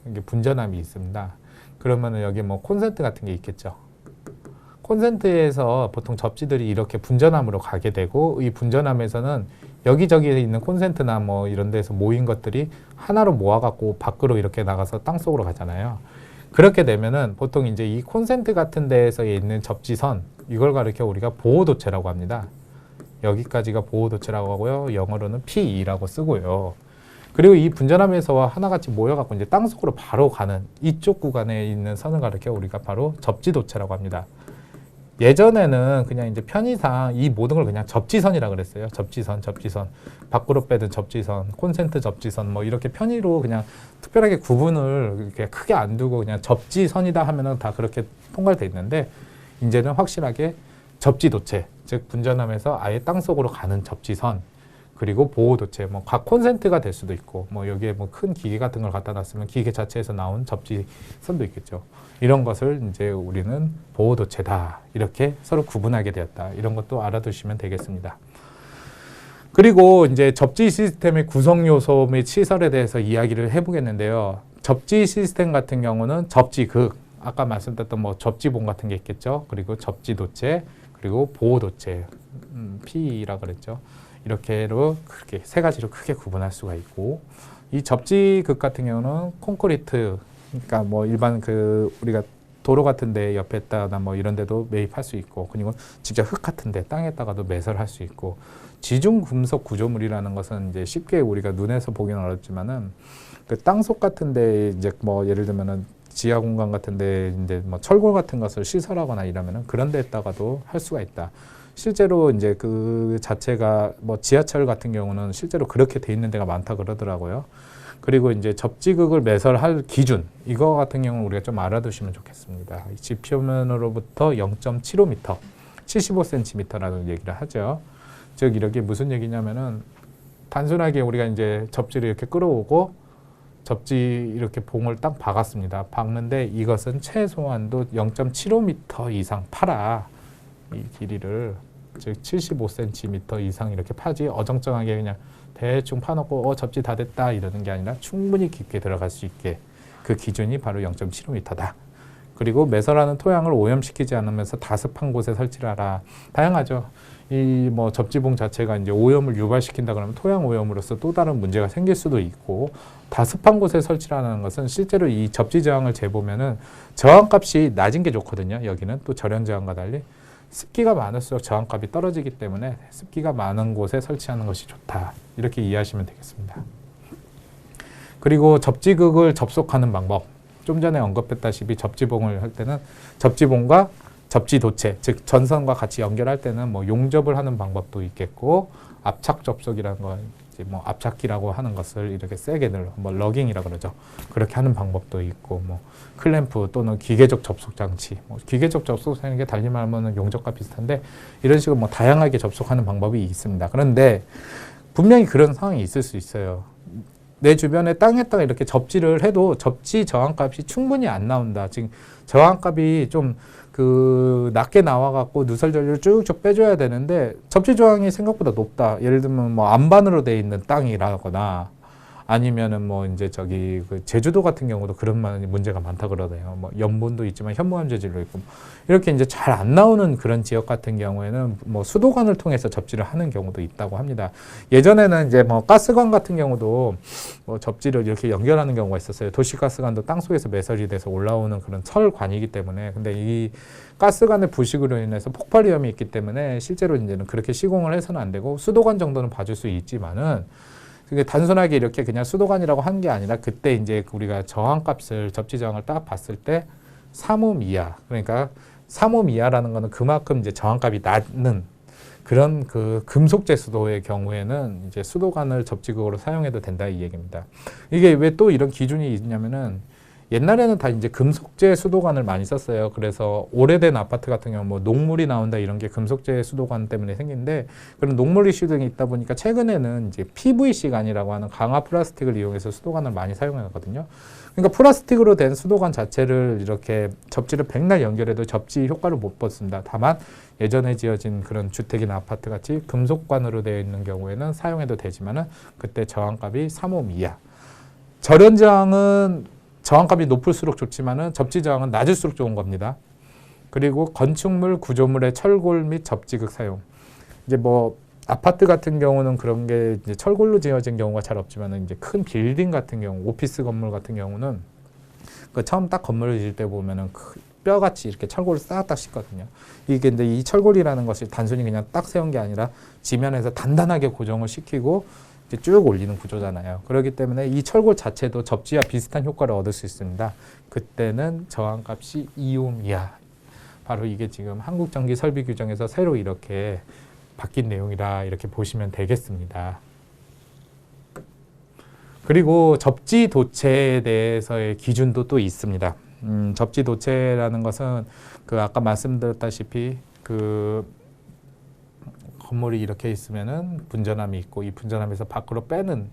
이게 분전함이 있습니다. 그러면은 여기 뭐 콘센트 같은 게 있겠죠. 콘센트에서 보통 접지들이 이렇게 분전함으로 가게 되고, 이 분전함에서는 여기저기 있는 콘센트나 뭐 이런 데서 모인 것들이 하나로 모아갖고 밖으로 이렇게 나가서 땅속으로 가잖아요. 그렇게 되면은 보통 이제 이 콘센트 같은 데에서 있는 접지선, 이걸 가리켜 우리가 보호도체라고 합니다. 여기까지가 보호도체라고 하고요. 영어로는 PE라고 쓰고요. 그리고 이 분전함에서와 하나같이 모여갖고 이제 땅속으로 바로 가는 이쪽 구간에 있는 선을 가리켜 우리가 바로 접지도체라고 합니다. 예전에는 그냥 이제 편의상 이 모든 걸 그냥 접지선이라 그랬어요. 접지선. 밖으로 빼든 접지선, 콘센트 접지선 뭐 이렇게 편의로 그냥 특별하게 구분을 이렇게 크게 안 두고 그냥 접지선이다 하면은 다 그렇게 통괄돼 있는데 이제는 확실하게 접지도체, 즉 분전함에서 아예 땅속으로 가는 접지선, 그리고 보호도체, 뭐 각 콘센트가 될 수도 있고, 뭐 여기에 뭐 큰 기계 같은 걸 갖다 놨으면 기계 자체에서 나온 접지선도 있겠죠. 이런 것을 이제 우리는 보호도체다, 이렇게 서로 구분하게 되었다. 이런 것도 알아두시면 되겠습니다. 그리고 이제 접지 시스템의 구성 요소 및 시설에 대해서 이야기를 해보겠는데요. 접지 시스템 같은 경우는 접지극, 아까 말씀드렸던 뭐 접지봉 같은 게 있겠죠. 그리고 접지도체, 그리고 보호도체, P라 그랬죠. 이렇게로 그렇게 세 가지로 크게 구분할 수가 있고, 이 접지극 같은 경우는 콘크리트, 그러니까 뭐 일반 그 우리가 도로 같은데 옆에다가 뭐 이런 데도 매입할 수 있고, 그리고 진짜 흙 같은데 땅에다가도 매설할 수 있고, 지중 금속 구조물이라는 것은 이제 쉽게 우리가 눈에서 보기는 어렵지만은 그 땅속 같은데 이제 뭐 예를 들면은 지하 공간 같은데 이제 뭐 철골 같은 것을 시설하거나 이러면은 그런 데다가도 할 수가 있다. 실제로 이제 그 자체가 뭐 지하철 같은 경우는 실제로 그렇게 돼 있는 데가 많다 그러더라고요. 그리고 이제 접지극을 매설할 기준, 이거 같은 경우는 우리가 좀 알아두시면 좋겠습니다. 지표면으로부터 0.75m, 75cm라는 얘기를 하죠. 즉 이렇게 무슨 얘기냐면은 단순하게 우리가 이제 접지를 이렇게 끌어오고 접지 이렇게 봉을 딱 박았습니다. 박는데 이것은 최소한도 0.75m 이상 파라. 이 길이를, 즉 75cm 이상 이렇게 파지, 어정쩡하게 그냥 대충 파놓고 접지 다 됐다 이러는 게 아니라 충분히 깊게 들어갈 수 있게, 그 기준이 바로 0.75m다. 그리고 매설하는 토양을 오염시키지 않으면서 다습한 곳에 설치를 하라. 다양하죠. 이 뭐 접지봉 자체가 이제 오염을 유발시킨다 그러면 토양 오염으로서 또 다른 문제가 생길 수도 있고, 다습한 곳에 설치하는 것은 실제로 이 접지 저항을 재보면은 저항값이 낮은 게 좋거든요. 여기는 또 절연 저항과 달리 습기가 많을수록 저항값이 떨어지기 때문에 습기가 많은 곳에 설치하는 것이 좋다. 이렇게 이해하시면 되겠습니다. 그리고 접지극을 접속하는 방법. 좀 전에 언급했다시피 접지봉을 할 때는 접지봉과 접지도체, 즉 전선과 같이 연결할 때는 뭐 용접을 하는 방법도 있겠고, 압착 접속이라는 거, 이제 뭐 압착기라고 하는 것을 이렇게 세게 늘어, 뭐 러깅이라 그러죠. 그렇게 하는 방법도 있고, 뭐 클램프 또는 기계적 접속 장치, 뭐 기계적 접속하는 게 달리 말하면 용접과 비슷한데 이런 식으로 뭐 다양하게 접속하는 방법이 있습니다. 그런데 분명히 그런 상황이 있을 수 있어요. 내 주변에 땅에다가 이렇게 접지를 해도 접지 저항값이 충분히 안 나온다. 지금 저항값이 좀 그 낮게 나와갖고 누설 전류를 쭉쭉 빼줘야 되는데 접지 저항이 생각보다 높다. 예를 들면 뭐 안반으로 돼 있는 땅이라거나 아니면은 뭐 이제 저기 그 제주도 같은 경우도 그런 문제가 많다 그러네요. 뭐 염분도 있지만 현무암 재질로 있고 이렇게 이제 잘 안 나오는 그런 지역 같은 경우에는 뭐 수도관을 통해서 접지를 하는 경우도 있다고 합니다. 예전에는 이제 뭐 가스관 같은 경우도 뭐 접지를 이렇게 연결하는 경우가 있었어요. 도시가스관도 땅속에서 매설이 돼서 올라오는 그런 철관이기 때문에. 근데 이 가스관의 부식으로 인해서 폭발 위험이 있기 때문에 실제로 이제는 그렇게 시공을 해서는 안 되고 수도관 정도는 봐줄 수 있지만은 그게 단순하게 이렇게 그냥 수도관이라고 한 게 아니라 그때 이제 우리가 저항값을 접지 저항을 딱 봤을 때 3옴 이하, 그러니까 3옴 이하라는 거는 그만큼 이제 저항값이 낮은 그런 그 금속재 수도의 경우에는 이제 수도관을 접지극으로 사용해도 된다 이 얘기입니다. 이게 왜 또 이런 기준이 있냐면은 옛날에는 다 이제 금속재 수도관을 많이 썼어요. 그래서 오래된 아파트 같은 경우 뭐 녹물이 나온다 이런 게 금속재 수도관 때문에 생긴데 그런 녹물 이슈 등이 있다 보니까 최근에는 이제 PVC관이라고 하는 강화 플라스틱을 이용해서 수도관을 많이 사용하거든요. 그러니까 플라스틱으로 된 수도관 자체를 이렇게 접지를 백날 연결해도 접지 효과를 못 받습니다. 다만 예전에 지어진 그런 주택이나 아파트 같이 금속관으로 되어 있는 경우에는 사용해도 되지만은 그때 저항값이 3옴 이하. 절연 저항은 저항값이 높을수록 좋지만은 접지 저항은 낮을수록 좋은 겁니다. 그리고 건축물 구조물의 철골 및 접지극 사용. 이제 뭐 아파트 같은 경우는 그런 게 이제 철골로 지어진 경우가 잘 없지만은 이제 큰 빌딩 같은 경우, 오피스 건물 같은 경우는 그 처음 딱 건물을 지을 때 보면은 뼈같이 이렇게 철골을 싹딱 씻거든요. 이게 근데 이 철골이라는 것이 단순히 그냥 딱 세운 게 아니라 지면에서 단단하게 고정을 시키고 이제 쭉 올리는 구조잖아요. 그렇기 때문에 이 철골 자체도 접지와 비슷한 효과를 얻을 수 있습니다. 그때는 저항값이 2옴 이하. 바로 이게 지금 한국전기설비규정에서 새로 이렇게 바뀐 내용이라 이렇게 보시면 되겠습니다. 그리고 접지 도체에 대해서의 기준도 또 있습니다. 접지 도체라는 것은 그 아까 말씀드렸다시피 그 건물이 이렇게 있으면은 분전함이 있고 이 분전함에서 밖으로 빼는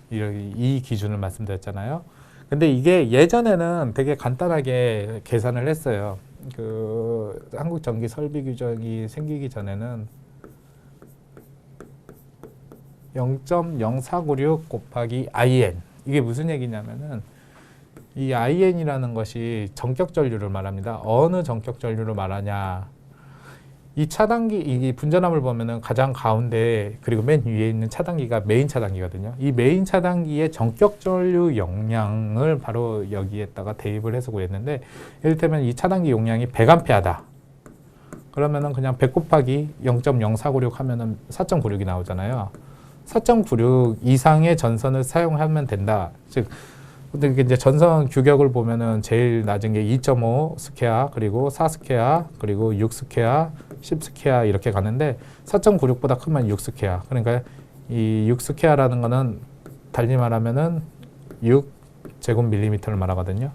이 기준을 말씀드렸잖아요. 근데 이게 예전에는 되게 간단하게 계산을 했어요. 그 한국전기설비규정이 생기기 전에는 0.0496 곱하기 IN, 이게 무슨 얘기냐면은 이 IN이라는 것이 전격 전류를 말합니다. 어느 전격 전류를 말하냐? 이 차단기, 이 분전함을 보면은 가장 가운데 그리고 맨 위에 있는 차단기가 메인 차단기거든요. 이 메인 차단기의 전격 전류 용량을 바로 여기에다가 대입을 해서 구했는데, 이를테면 이 차단기 용량이 100A다. 그러면은 그냥 100 곱하기 0.0496 하면은 4.96이 나오잖아요. 4.96 이상의 전선을 사용하면 된다. 즉, 근데 이제 전선 규격을 보면은 제일 낮은 게 2.5 스퀘어, 그리고 4 스퀘어, 그리고 6 스퀘어, 10 스퀘어 이렇게 가는데 4.96보다 크면 6 스퀘어. 그러니까 이 6 스퀘어라는 거는 달리 말하면은 6 제곱밀리미터를 말하거든요.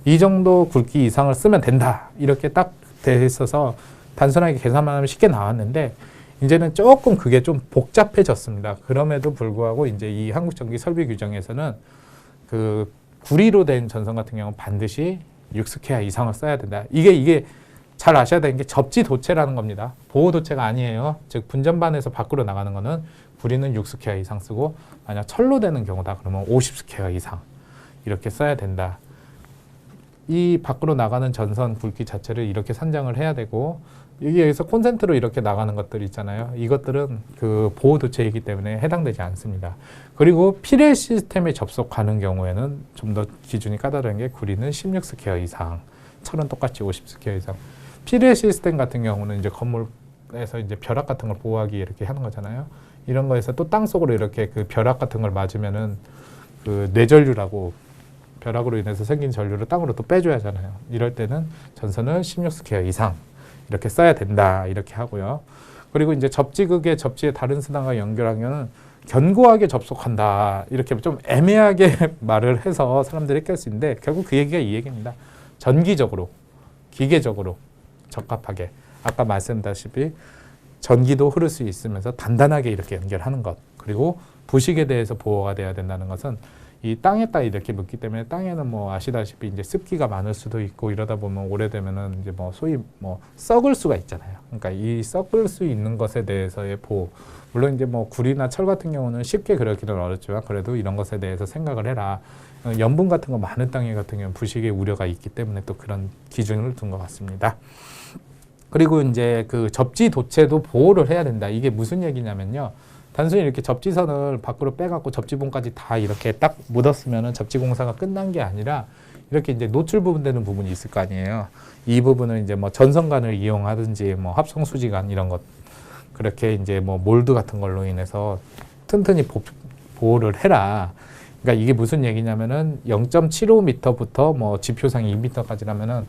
이 정도 굵기 이상을 쓰면 된다. 이렇게 딱 돼 있어서 단순하게 계산만 하면 쉽게 나왔는데, 이제는 조금 그게 좀 복잡해졌습니다. 그럼에도 불구하고 이제 이 한국전기설비규정에서는 그 구리로 된 전선 같은 경우는 반드시 6스퀘어 이상을 써야 된다. 이게 잘 아셔야 되는 게 접지 도체라는 겁니다. 보호 도체가 아니에요. 즉 분전반에서 밖으로 나가는 거는 구리는 6스퀘어 이상 쓰고, 만약 철로 되는 경우다 그러면 50스퀘어 이상 이렇게 써야 된다. 이 밖으로 나가는 전선 굵기 자체를 이렇게 산정을 해야 되고, 여기에서 콘센트로 이렇게 나가는 것들 있잖아요. 이것들은 그 보호 도체이기 때문에 해당되지 않습니다. 그리고 피렐 시스템에 접속하는 경우에는 좀 더 기준이 까다로운 게 구리는 16스퀘어 이상, 철은 똑같이 50스퀘어 이상. 피렐 시스템 같은 경우는 이제 건물에서 이제 벼락 같은 걸 보호하기 이렇게 하는 거잖아요. 이런 거에서 또 땅 속으로 이렇게 그 벼락 같은 걸 맞으면은 그 뇌전류라고 벼락으로 인해서 생긴 전류를 땅으로 또 빼줘야 하잖아요. 이럴 때는 전선을 16스퀘어 이상 이렇게 써야 된다. 이렇게 하고요. 그리고 이제 접지극의 접지의 다른 수단과 연결하면 견고하게 접속한다. 이렇게 좀 애매하게 말을 해서 사람들이 헷갈릴 수 있는데, 결국 그 얘기가 이 얘기입니다. 전기적으로, 기계적으로 적합하게. 아까 말씀드렸다시피 전기도 흐를 수 있으면서 단단하게 이렇게 연결하는 것. 그리고 부식에 대해서 보호가 돼야 된다는 것은 이 땅에다 이렇게 묻기 때문에, 땅에는 뭐 아시다시피 이제 습기가 많을 수도 있고 이러다 보면 오래되면은 이제 뭐 소위 뭐 썩을 수가 있잖아요. 그러니까 이 썩을 수 있는 것에 대해서의 보호. 물론 이제 뭐 구리나 철 같은 경우는 쉽게 그러기는 어렵지만 그래도 이런 것에 대해서 생각을 해라. 염분 같은 거 많은 땅에 같은 경우는 부식의 우려가 있기 때문에 또 그런 기준을 둔 것 같습니다. 그리고 이제 그 접지 도체도 보호를 해야 된다. 이게 무슨 얘기냐면요. 단순히 이렇게 접지선을 밖으로 빼갖고 접지봉까지 다 이렇게 딱 묻었으면은 접지공사가 끝난 게 아니라, 이렇게 이제 노출 부분되는 부분이 있을 거 아니에요. 이 부분은 이제 뭐 전선관을 이용하든지 뭐 합성수지관 이런 것, 그렇게 이제 뭐 몰드 같은 걸로 인해서 튼튼히 보호를 해라. 그러니까 이게 무슨 얘기냐면은 0.75m부터 뭐 지표상 2m까지라면은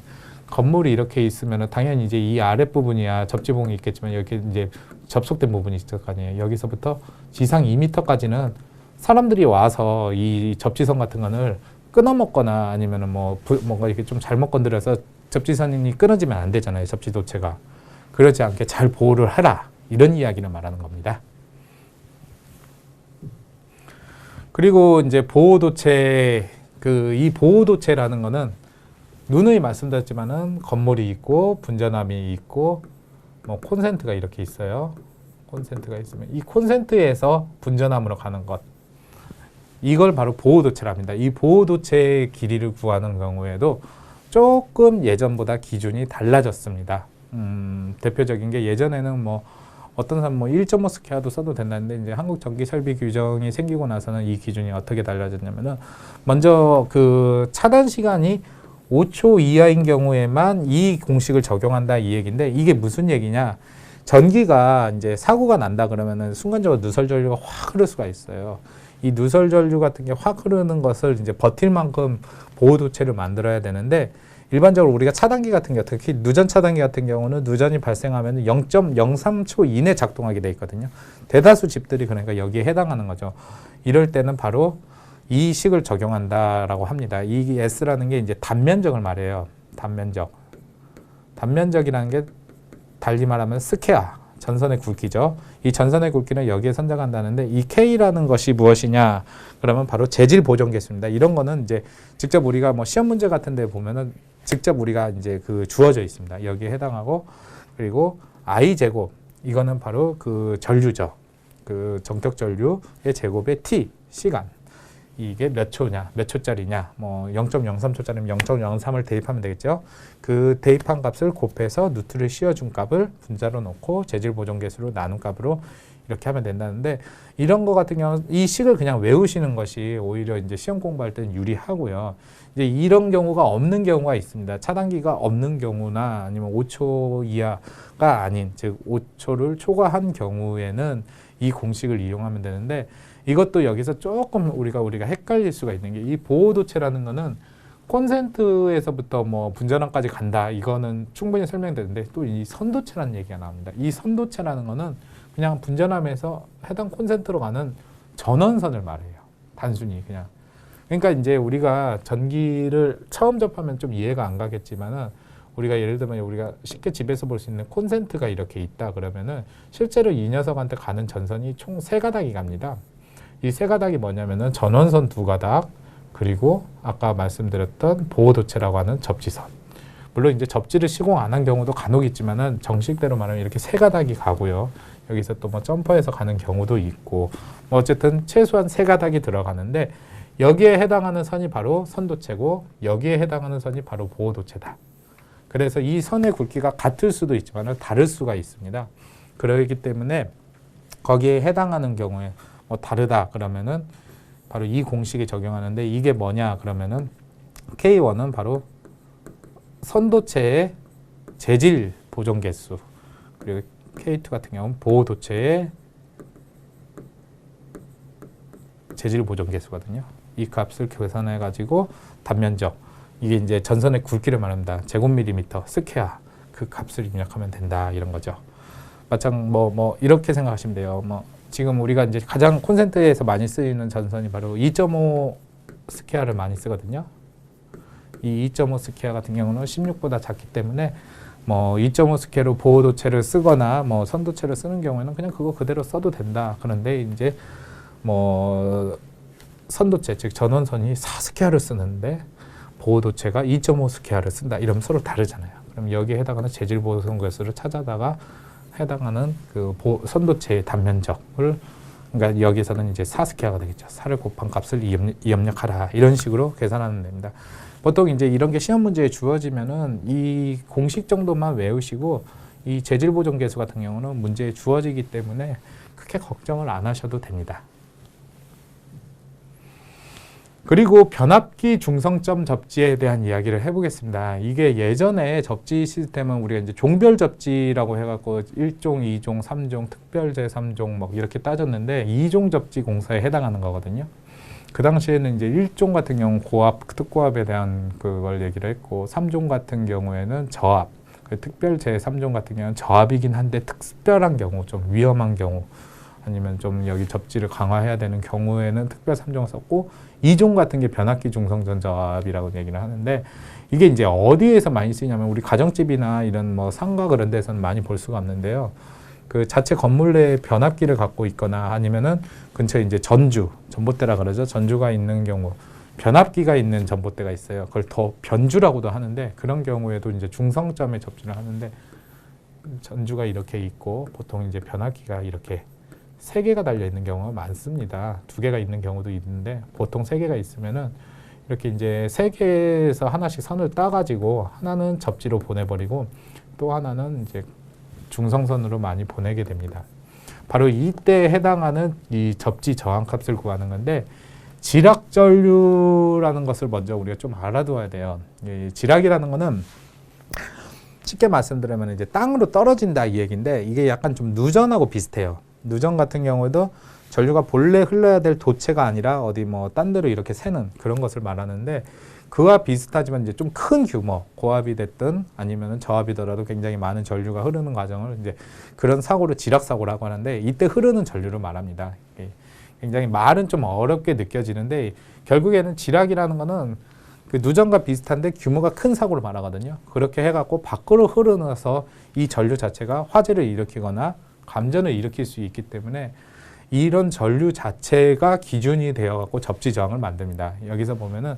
건물이 이렇게 있으면은 당연히 이제 이 아랫부분이야 접지봉이 있겠지만 여기 이제 접속된 부분이 있을 거 아니에요. 여기서부터 지상 2m까지는 사람들이 와서 이 접지선 같은 거를 끊어먹거나 아니면은 뭔가 이렇게 좀 잘못 건드려서 접지선이 끊어지면 안 되잖아요. 접지 도체가. 그러지 않게 잘 보호를 하라. 이런 이야기를 말하는 겁니다. 그리고 이제 보호도체, 이 보호도체라는 거는 누누이 말씀드렸지만은 건물이 있고 분전함이 있고 뭐 콘센트가 이렇게 있어요. 콘센트가 있으면 이 콘센트에서 분전함으로 가는 것, 이걸 바로 보호도체랍니다. 이 보호도체의 길이를 구하는 경우에도 조금 예전보다 기준이 달라졌습니다. 대표적인 게 예전에는 뭐 어떤 사람 뭐 1.5 스퀘어도 써도 된다는데, 이제 한국전기설비규정이 생기고 나서는 이 기준이 어떻게 달라졌냐면은, 먼저 그 차단 시간이 5초 이하인 경우에만 이 공식을 적용한다 이 얘기인데, 이게 무슨 얘기냐? 전기가 이제 사고가 난다 그러면은 순간적으로 누설 전류가 확 흐를 수가 있어요. 이 누설 전류 같은 게 확 흐르는 것을 이제 버틸 만큼 보호 도체를 만들어야 되는데, 일반적으로 우리가 차단기 같은 경우, 특히 누전 차단기 같은 경우는 누전이 발생하면 0.03초 이내 작동하게 돼 있거든요. 대다수 집들이 그러니까 여기에 해당하는 거죠. 이럴 때는 바로 이 식을 적용한다라고 합니다. 이 S라는 게 이제 단면적을 말해요. 단면적. 단면적이라는 게 달리 말하면 스퀘어, 전선의 굵기죠. 이 전선의 굵기는 여기에 선정한다는데, 이 K라는 것이 무엇이냐? 그러면 바로 재질 보존 개수입니다. 이런 거는 이제 직접 우리가 뭐 시험 문제 같은 데 보면은 직접 우리가 이제 그 주어져 있습니다. 여기에 해당하고, 그리고 I 제곱, 이거는 바로 그 전류죠. 그 정격 전류의 제곱의 T, 시간. 이게 몇 초냐, 몇 초짜리냐, 뭐 0.03초짜리면 0.03을 대입하면 되겠죠. 그 대입한 값을 곱해서 누트를 씌워준 값을 분자로 놓고 재질 보존 개수로 나눈 값으로 이렇게 하면 된다는데, 이런 거 같은 경우는 이 식을 그냥 외우시는 것이 오히려 이제 시험 공부할 때는 유리하고요. 이제 이런 경우가 없는 경우가 있습니다. 차단기가 없는 경우나 아니면 5초 이하가 아닌, 즉 5초를 초과한 경우에는 이 공식을 이용하면 되는데, 이것도 여기서 조금 우리가 헷갈릴 수가 있는 게, 이 보호도체라는 거는 콘센트에서부터 뭐 분전압까지 간다, 이거는 충분히 설명되는데, 또 이 선도체라는 얘기가 나옵니다. 이 선도체라는 거는 그냥 분전압에서 해당 콘센트로 가는 전원선을 말해요. 단순히 그냥. 그러니까 이제 우리가 전기를 처음 접하면 좀 이해가 안 가겠지만은, 우리가 예를 들면 우리가 쉽게 집에서 볼 수 있는 콘센트가 이렇게 있다 그러면은, 실제로 이 녀석한테 가는 전선이 총 3가닥이 갑니다. 이 3가닥이 뭐냐면은 전원선 2가닥, 그리고 아까 말씀드렸던 보호도체라고 하는 접지선. 물론 이제 접지를 시공 안 한 경우도 간혹 있지만은, 정식대로 말하면 이렇게 3가닥이 가고요. 여기서 또 뭐 점퍼해서 가는 경우도 있고, 뭐 어쨌든 최소한 3가닥이 들어가는데, 여기에 해당하는 선이 바로 선도체고, 여기에 해당하는 선이 바로 보호도체다. 그래서 이 선의 굵기가 같을 수도 있지만 다를 수가 있습니다. 그렇기 때문에 거기에 해당하는 경우에 뭐 다르다 그러면은 바로 이 공식에 적용하는데, 이게 뭐냐 그러면은 K1은 바로 선도체의 재질 보존 개수, 그리고 K2 같은 경우는 보호도체의 재질 보존 개수거든요. 이 값을 계산해 가지고 단면적, 이게 이제 전선의 굵기를 말합니다. 제곱밀리미터, 스퀘어, 그 값을 입력하면 된다, 이런 거죠. 마찬 뭐 이렇게 생각하시면 돼요. 뭐 지금 우리가 이제 가장 콘센트에서 많이 쓰이는 전선이 바로 2.5 스퀘어를 많이 쓰거든요. 이 2.5 스퀘어 같은 경우는 16보다 작기 때문에 뭐 2.5 스퀘어로 보호도체를 쓰거나 뭐 선도체를 쓰는 경우에는 그냥 그거 그대로 써도 된다. 그런데 이제 뭐 선도체, 즉 전원선이 4스퀘어를 쓰는데 보호도체가 2.5 스퀘어를 쓴다, 이러면 서로 다르잖아요. 그럼 여기에 해당하는 재질 보존 개수를 찾아다가 해당하는 그 선도체의 단면적을, 그러니까 여기서는 이제 4스퀘어가 되겠죠. 4를 곱한 값을 입력하라, 이런 식으로 계산하면 됩니다. 보통 이제 이런 게 시험 문제에 주어지면은 이 공식 정도만 외우시고, 이 재질 보존 개수 같은 경우는 문제에 주어지기 때문에 크게 걱정을 안 하셔도 됩니다. 그리고 변압기 중성점 접지에 대한 이야기를 해보겠습니다. 이게 예전에 접지 시스템은 우리가 이제 종별 접지라고 해갖고 1종, 2종, 3종, 특별제 3종 뭐 이렇게 따졌는데, 2종 접지 공사에 해당하는 거거든요. 그 당시에는 이제 1종 같은 경우 고압, 특고압에 대한 그걸 얘기를 했고, 3종 같은 경우에는 저압, 특별제 3종 같은 경우는 저압이긴 한데 특별한 경우, 좀 위험한 경우, 아니면 좀 여기 접지를 강화해야 되는 경우에는 특별 3종을 썼고, 2종 같은 게 변압기 중성전 저압이라고 얘기를 하는데, 이게 이제 어디에서 많이 쓰이냐면 우리 가정집이나 이런 뭐 상가 그런 데서는 많이 볼 수가 없는데요. 그 자체 건물 내에 변압기를 갖고 있거나 아니면은 근처에 이제 전봇대라 그러죠. 전주가 있는 경우, 변압기가 있는 전봇대가 있어요. 그걸 더 변주라고도 하는데, 그런 경우에도 이제 중성점에 접지를 하는데, 전주가 이렇게 있고 보통 이제 변압기가 이렇게 3개가 달려 있는 경우가 많습니다. 2개가 있는 경우도 있는데, 보통 3개가 있으면은 이렇게 이제 3개에서 하나씩 선을 따가지고 하나는 접지로 보내버리고 또 하나는 이제 중성선으로 많이 보내게 됩니다. 바로 이때 해당하는 이 접지 저항값을 구하는 건데, 지락전류라는 것을 먼저 우리가 좀 알아두어야 돼요. 이 지락이라는 거는 쉽게 말씀드리면 이제 땅으로 떨어진다 이 얘기인데 이게 약간 좀 누전하고 비슷해요. 누전 같은 경우도 전류가 본래 흘러야 될 도체가 아니라 어디 뭐 딴 데로 이렇게 새는 그런 것을 말하는데 그와 비슷하지만 이제 좀 큰 규모, 고압이 됐든 아니면은 저압이더라도 굉장히 많은 전류가 흐르는 과정을 이제 그런 사고를 지락 사고라고 하는데 이때 흐르는 전류를 말합니다. 굉장히 말은 좀 어렵게 느껴지는데 결국에는 지락이라는 거는 그 누전과 비슷한데 규모가 큰 사고를 말하거든요. 그렇게 해갖고 밖으로 흐르면서 이 전류 자체가 화재를 일으키거나 감전을 일으킬 수 있기 때문에 이런 전류 자체가 기준이 되어갖고 접지 저항을 만듭니다. 여기서 보면은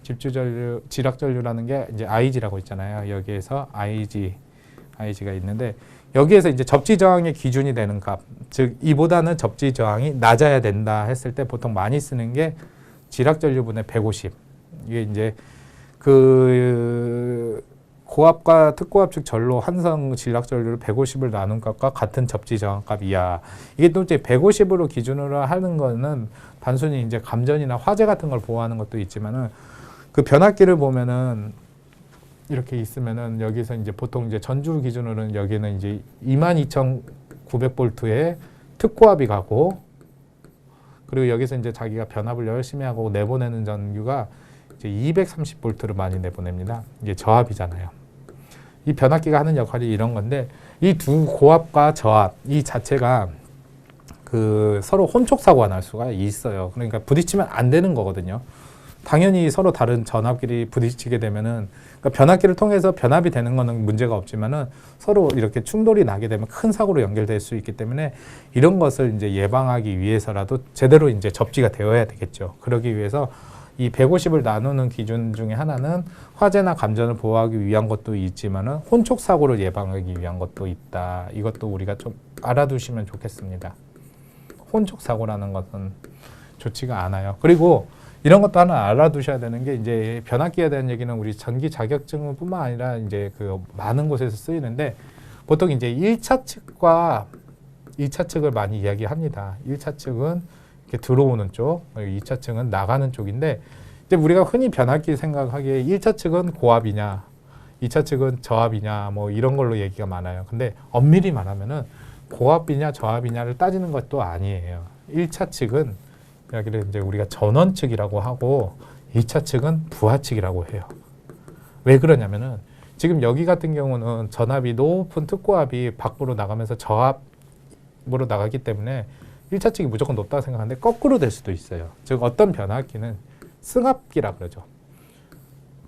집주 전류, 지락 전류라는 게 이제 IG라고 있잖아요. 여기에서 IG가 있는데 여기에서 이제 접지 저항의 기준이 되는 값, 즉 이보다는 접지 저항이 낮아야 된다 했을 때 보통 많이 쓰는 게 지락 전류분의 150. 이게 이제 그 고압과 특고압 즉 전로 한성 지락 전류를 150을 나눈 값과 같은 접지 저항 값이야. 이게 또 이제 150으로 기준으로 하는 거는 단순히 이제 감전이나 화재 같은 걸 보호하는 것도 있지만은 그 변압기를 보면은 이렇게 있으면은 여기서 이제 보통 이제 전주 기준으로는 여기는 이제 22,900볼트에 특고압이 가고 그리고 여기서 이제 자기가 변압을 열심히 하고 내보내는 전류가 이제 230볼트를 많이 내보냅니다. 이게 저압이잖아요. 이 변압기가 하는 역할이 이런 건데 이 두 고압과 저압 이 자체가 그 서로 혼촉 사고가 날 수가 있어요. 그러니까 부딪히면 안 되는 거거든요. 당연히 서로 다른 전압끼리 부딪히게 되면은 그러니까 변압기를 통해서 변압이 되는 거는 문제가 없지만은 서로 이렇게 충돌이 나게 되면 큰 사고로 연결될 수 있기 때문에 이런 것을 이제 예방하기 위해서라도 제대로 이제 접지가 되어야 되겠죠. 그러기 위해서 이 150을 나누는 기준 중에 하나는 화재나 감전을 보호하기 위한 것도 있지만은 혼촉 사고를 예방하기 위한 것도 있다. 이것도 우리가 좀 알아두시면 좋겠습니다. 혼촉 사고라는 것은 좋지가 않아요. 그리고 이런 것도 하나 알아두셔야 되는 게 이제 변압기에 대한 얘기는 우리 전기 자격증뿐만 아니라 이제 그 많은 곳에서 쓰이는데 보통 이제 1차 측과 2차 측을 많이 이야기합니다. 1차 측은 이렇게 들어오는 쪽, 2차 측은 나가는 쪽인데 이제 우리가 흔히 변압기 생각하기에 1차 측은 고압이냐, 2차 측은 저압이냐 뭐 이런 걸로 얘기가 많아요. 근데 엄밀히 말하면은 고압이냐 저압이냐를 따지는 것도 아니에요. 1차 측은 여기를 이제 우리가 전원 측이라고 하고 2차 측은 부하 측이라고 해요. 왜 그러냐면은 지금 여기 같은 경우는 전압이 높은 특고압이 밖으로 나가면서 저압으로 나가기 때문에 1차 측이 무조건 높다고 생각하는데 거꾸로 될 수도 있어요. 즉 어떤 변압기는 승합기라 그러죠.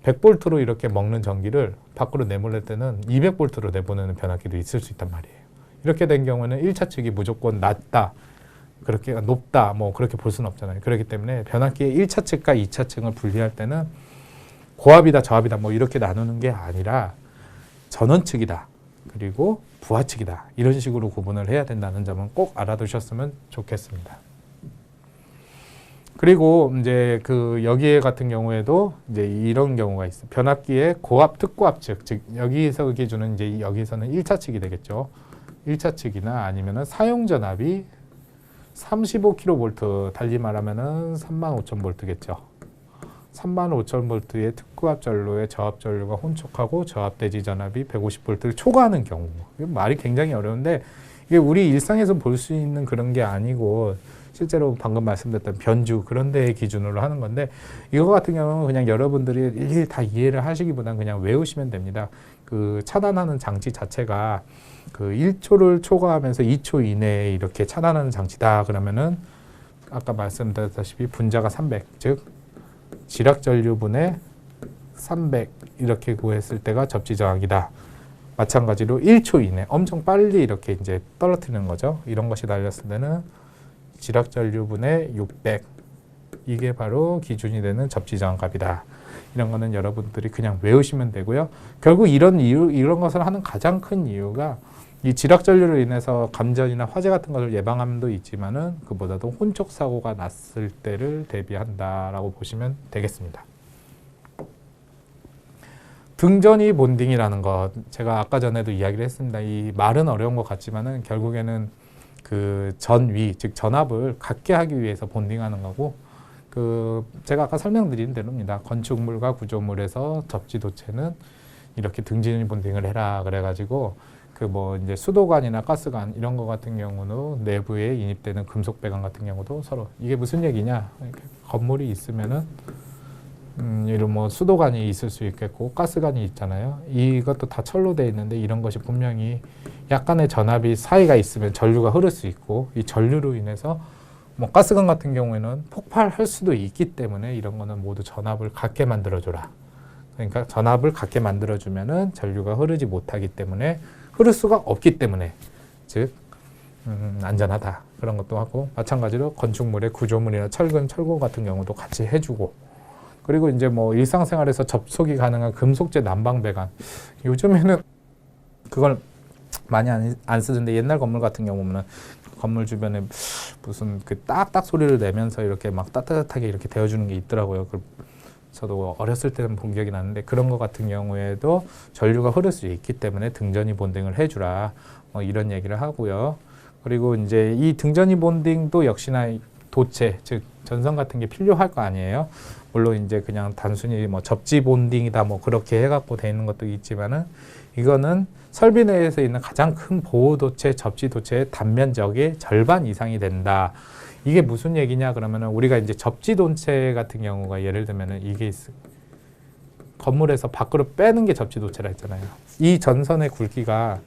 100볼트로 이렇게 먹는 전기를 밖으로 내보낼 때는 200볼트로 내보내는 변압기도 있을 수 있단 말이에요. 이렇게 된 경우는 1차 측이 무조건 낮다, 그렇게 높다, 뭐 그렇게 볼 수는 없잖아요. 그렇기 때문에 변압기의 1차 측과 2차 측을 분리할 때는 고압이다, 저압이다 뭐 이렇게 나누는 게 아니라 전원 측이다, 그리고 부하 측이다 이런 식으로 구분을 해야 된다는 점은 꼭 알아두셨으면 좋겠습니다. 그리고 이제 그 여기에 같은 경우에도 이제 이런 경우가 있어요. 변압기의 고압, 특고압 측, 즉 여기서 기준은 이제 여기서는 1차 측이 되겠죠. 1차 측이나 아니면은 사용 전압이 35kV, 달리 말하면은 35,000V겠죠. 35,000V의 특고압 전로에 저압 전류가 혼촉하고 저압 대지 전압이 150V를 초과하는 경우. 말이 굉장히 어려운데 이게 우리 일상에서 볼 수 있는 그런 게 아니고 실제로 방금 말씀드렸던 변주 그런 데의 기준으로 하는 건데 이거 같은 경우는 그냥 여러분들이 일일이 다 이해를 하시기보다는 그냥 외우시면 됩니다. 그 차단하는 장치 자체가 그 1초를 초과하면서 2초 이내에 이렇게 차단하는 장치다 그러면은 아까 말씀드렸다시피 분자가 300, 즉 지락 전류분의 300 이렇게 구했을 때가 접지 저항이다. 마찬가지로 1초 이내 엄청 빨리 이렇게 이제 떨어뜨리는 거죠. 이런 것이 달렸을 때는 지락 전류분의 600 이게 바로 기준이 되는 접지 저항 값이다. 이런 거는 여러분들이 그냥 외우시면 되고요. 결국 이런 것을 하는 가장 큰 이유가 이 지락 전류로 인해서 감전이나 화재 같은 것을 예방함도 있지만은 그보다도 혼촉 사고가 났을 때를 대비한다라고 보시면 되겠습니다. 등전이 본딩이라는 것 제가 아까 전에도 이야기를 했습니다. 이 말은 어려운 것 같지만은 결국에는 그 전위 즉 전압을 갖게 하기 위해서 본딩하는 거고 그 제가 아까 설명드린 대로입니다. 건축물과 구조물에서 접지 도체는 이렇게 등진이 본딩을 해라 그래가지고 그 뭐 이제 수도관이나 가스관 이런 거 같은 경우는 내부에 인입되는 금속 배관 같은 경우도 서로 이게 무슨 얘기냐? 이렇게 건물이 있으면은 이런 뭐 수도관이 있을 수 있겠고 가스관이 있잖아요. 이것도 다 철로 돼 있는데 이런 것이 분명히 약간의 전압이 사이가 있으면 전류가 흐를 수 있고 이 전류로 인해서 뭐 가스관 같은 경우에는 폭발할 수도 있기 때문에 이런 거는 모두 전압을 갖게 만들어줘라. 그러니까 전압을 갖게 만들어주면은 전류가 흐르지 못하기 때문에 흐를 수가 없기 때문에 즉 안전하다 그런 것도 하고 마찬가지로 건축물의 구조물이나 철근, 철골 같은 경우도 같이 해주고 그리고 이제 뭐 일상생활에서 접속이 가능한 금속재 난방 배관 요즘에는 그걸 많이 안 쓰던데 옛날 건물 같은 경우 보면은 건물 주변에 무슨 그 딱딱 소리를 내면서 이렇게 막 따뜻하게 이렇게 데워주는 게 있더라고요. 저도 어렸을 때는 본 기억이 나는데 그런 것 같은 경우에도 전류가 흐를 수 있기 때문에 등전이 본딩을 해주라 이런 얘기를 하고요. 그리고 이제 이 등전이 본딩도 역시나 도체 즉 전선 같은 게 필요할 거 아니에요. 물론 이제 그냥 단순히 뭐 접지 본딩이다 뭐 그렇게 해갖고 돼 있는 것도 있지만은 이거는 설비 내에서 있는 가장 큰 보호 도체 접지 도체의 단면적의 절반 이상이 된다. 이게 무슨 얘기냐 그러면은 우리가 이제 접지 도체 같은 경우가 예를 들면은 이게 건물에서 밖으로 빼는 게 접지 도체라 했잖아요. 이 전선의 굵기가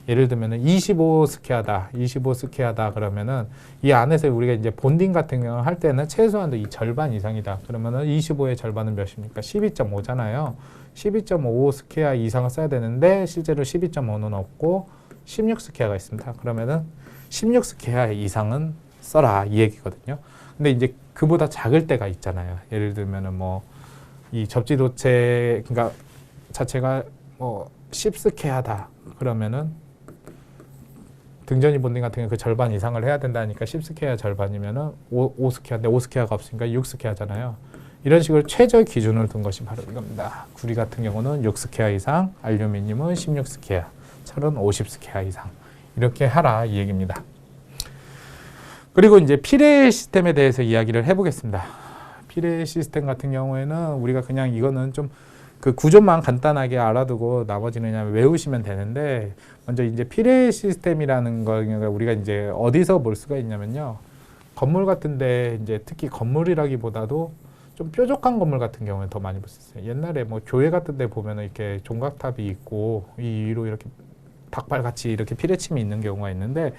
예를 들면은 25스퀘어다, 25스퀘어다 그러면은 이 안에서 우리가 이제 본딩 같은 경우 할 때는 최소한도 이 절반 이상이다. 그러면은 25의 절반은 몇입니까? 12.5잖아요. 12.5 스퀘어 이상을 써야 되는데 실제로 12.5는 없고 16스퀘어가 있습니다. 그러면은 16스퀘어 이상은 써라 이 얘기거든요. 근데 이제 그보다 작을 때가 있잖아요. 예를 들면은 뭐 이 접지 도체 그러니까 자체가 뭐 10스퀘어다 그러면은 등전이 본딩 같은 경우 그 절반 이상을 해야 된다니까 10스퀘어 절반이면은 5스퀘어인데 5스퀘어가 없으니까 6스퀘어잖아요. 이런 식으로 최저 기준을 둔 것이 바로 이겁니다. 구리 같은 경우는 6스퀘어 이상, 알루미늄은 16스퀘어, 철은 50스퀘어 이상 이렇게 하라 이 얘기입니다. 그리고 이제 피레 시스템에 대해서 이야기를 해보겠습니다. 피레 시스템 같은 경우에는 우리가 그냥 이거는 좀 그 구조만 간단하게 알아두고 나머지는 그냥 외우시면 되는데 먼저 이제 피레 시스템이라는 거 우리가 이제 어디서 볼 수가 있냐면요. 건물 같은데 이제 특히 건물이라기보다도 좀 뾰족한 건물 같은 경우는 더 많이 볼 수 있어요. 옛날에 뭐 교회 같은 데 보면은 이렇게 종각탑이 있고 이 위로 이렇게 닭발같이 이렇게 피레침이 있는 경우가 있는데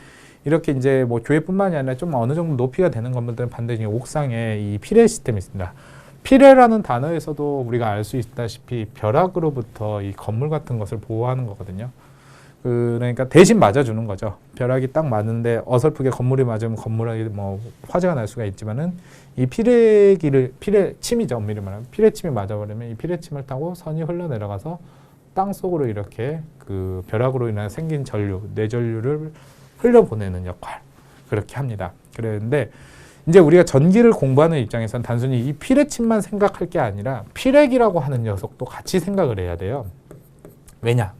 이렇게 이제 뭐 교회뿐만이 아니라 좀 어느 정도 높이가 되는 건물들은 반드시 옥상에 이 피레 시스템이 있습니다. 피레라는 단어에서도 우리가 알 수 있다시피 벼락으로부터 이 건물 같은 것을 보호하는 거거든요. 그러니까 대신 맞아주는 거죠. 벼락이 딱 맞는데 어설프게 건물이 맞으면 건물에 뭐 화재가 날 수가 있지만은 이 피레침이죠. 엄밀히 말하면 피레침이 맞아버리면 이 피레침을 타고 선이 흘러내려가서 땅 속으로 이렇게 그 벼락으로 인해 생긴 전류, 뇌전류를 흘려보내는 역할 그렇게 합니다. 그런데 이제 우리가 전기를 공부하는 입장에서는 단순히 이 피레침만 생각할 게 아니라 피렉이라고 하는 녀석도 같이 생각을 해야 돼요. 왜냐?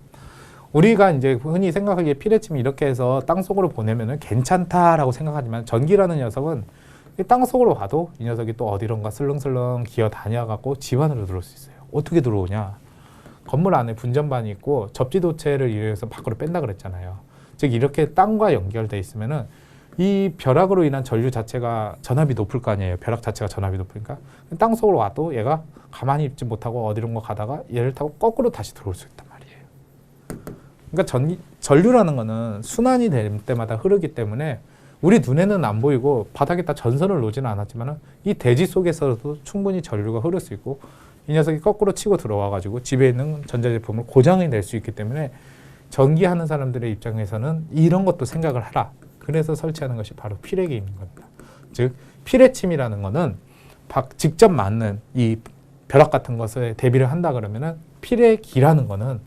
우리가 이제 흔히 생각하기에 피레침이 이렇게 해서 땅속으로 보내면은 괜찮다라고 생각하지만 전기라는 녀석은 땅 속으로 가도 이 녀석이 또 어디론가 슬렁슬렁 기어 다녀갖고 집 안으로 들어올 수 있어요. 어떻게 들어오냐? 건물 안에 분전반이 있고 접지도체를 이용해서 밖으로 뺀다 그랬잖아요. 즉 이렇게 땅과 연결돼 있으면은 이 벼락으로 인한 전류 자체가 전압이 높을 거 아니에요. 벼락 자체가 전압이 높으니까 땅 속으로 와도 얘가 가만히 있지 못하고 어디론가 가다가 얘를 타고 거꾸로 다시 들어올 수 있단 말이에요. 그러니까 전류라는 거는 순환이 될 때마다 흐르기 때문에 우리 눈에는 안 보이고 바닥에다 전선을 놓지는 않았지만 이 대지 속에서도 충분히 전류가 흐를 수 있고 이 녀석이 거꾸로 치고 들어와가지고 집에 있는 전자제품을 고장이 낼 수 있기 때문에 전기하는 사람들의 입장에서는 이런 것도 생각을 하라. 그래서 설치하는 것이 바로 피렉이 있는 겁니다. 즉 피레침이라는 거는 직접 맞는 이 벼락 같은 것에 대비를 한다 그러면은 피렉이라는 거는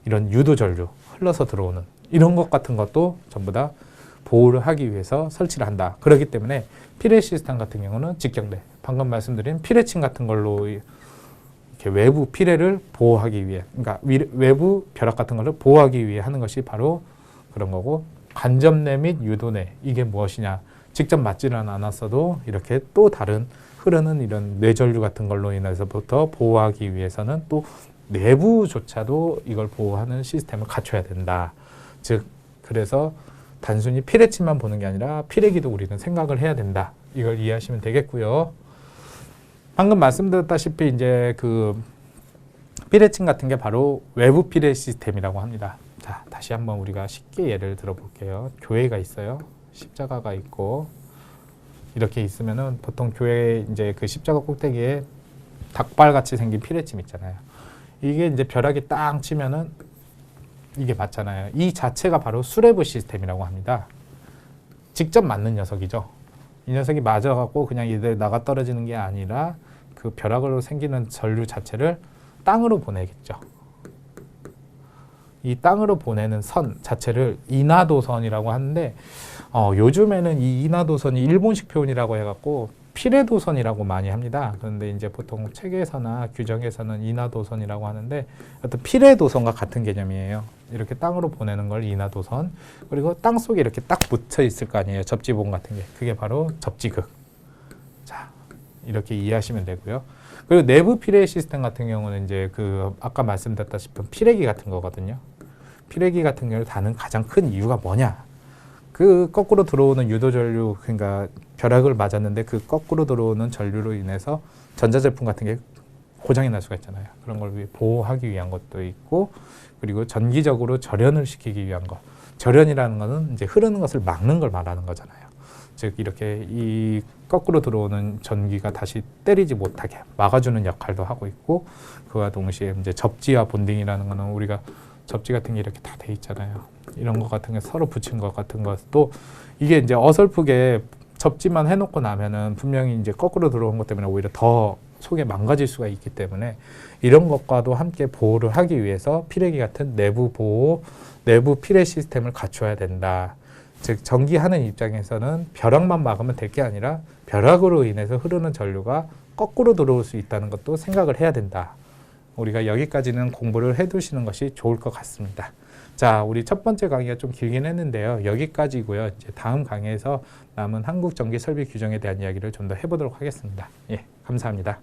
이런 유도 전류 흘러서 들어오는 이런 것 같은 것도 전부 다 보호를 하기 위해서 설치를 한다. 그렇기 때문에 피레 시스템 같은 경우는 직경대 방금 말씀드린 피레침 같은 걸로 이렇게 외부 피레를 보호하기 위해 그러니까 외부 벼락 같은 것을 보호하기 위해 하는 것이 바로 그런 거고 간접내 및 유도내 이게 무엇이냐 직접 맞지는 않았어도 이렇게 또 다른 흐르는 이런 뇌전류 같은 걸로 인해서부터 보호하기 위해서는 또 내부조차도 이걸 보호하는 시스템을 갖춰야 된다. 즉 그래서 단순히 피레침만 보는 게 아니라 피레기도 우리는 생각을 해야 된다. 이걸 이해하시면 되겠고요. 방금 말씀드렸다시피 이제 그 피레침 같은 게 바로 외부 피레 시스템이라고 합니다. 자, 다시 한번 우리가 쉽게 예를 들어 볼게요. 교회가 있어요. 십자가가 있고 이렇게 있으면은 보통 교회 이제 그 십자가 꼭대기에 닭발같이 생긴 피레침 있잖아요. 이게 이제 벼락이 딱 치면은 이게 맞잖아요. 이 자체가 바로 수레부 시스템이라고 합니다. 직접 맞는 녀석이죠. 이 녀석이 맞아갖고 그냥 이들 나가 떨어지는 게 아니라 그 벼락으로 생기는 전류 자체를 땅으로 보내겠죠. 이 땅으로 보내는 선 자체를 이나도선이라고 하는데 요즘에는 이 이나도선이 일본식 표현이라고 해갖고 피레도선이라고 많이 합니다. 그런데 이제 보통 책에서나 규정에서는 이나도선이라고 하는데 어떤 피레도선과 같은 개념이에요. 이렇게 땅으로 보내는 걸 이나도선. 그리고 땅 속에 이렇게 딱 묻혀 있을 거 아니에요. 접지봉 같은 게. 그게 바로 접지극. 자, 이렇게 이해하시면 되고요. 그리고 내부 피레 시스템 같은 경우는 이제 그 아까 말씀드렸다시피 피레기 같은 거거든요. 피레기 같은 경우를 다는 가장 큰 이유가 뭐냐? 그 거꾸로 들어오는 유도 전류, 그러니까 벼락을 맞았는데 그 거꾸로 들어오는 전류로 인해서 전자제품 같은 게 고장이 날 수가 있잖아요. 그런 걸 보호하기 위한 것도 있고, 그리고 전기적으로 절연을 시키기 위한 것. 절연이라는 것은 이제 흐르는 것을 막는 걸 말하는 거잖아요. 즉 이렇게 이 거꾸로 들어오는 전기가 다시 때리지 못하게 막아주는 역할도 하고 있고, 그와 동시에 이제 접지와 본딩이라는 거는 우리가 접지 같은 게 이렇게 다 돼 있잖아요. 이런 것 같은 게 서로 붙인 것 같은 것도 이게 이제 어설프게 접지만 해놓고 나면은 분명히 이제 거꾸로 들어온 것 때문에 오히려 더 속에 망가질 수가 있기 때문에 이런 것과도 함께 보호를 하기 위해서 피레기 같은 내부 보호, 내부 피레 시스템을 갖춰야 된다. 즉 전기하는 입장에서는 벼락만 막으면 될 게 아니라 벼락으로 인해서 흐르는 전류가 거꾸로 들어올 수 있다는 것도 생각을 해야 된다. 우리가 여기까지는 공부를 해두시는 것이 좋을 것 같습니다. 자, 우리 첫 번째 강의가 좀 길긴 했는데요. 여기까지고요. 이제 다음 강의에서 남은 한국 전기 설비 규정에 대한 이야기를 좀 더 해보도록 하겠습니다. 예, 감사합니다.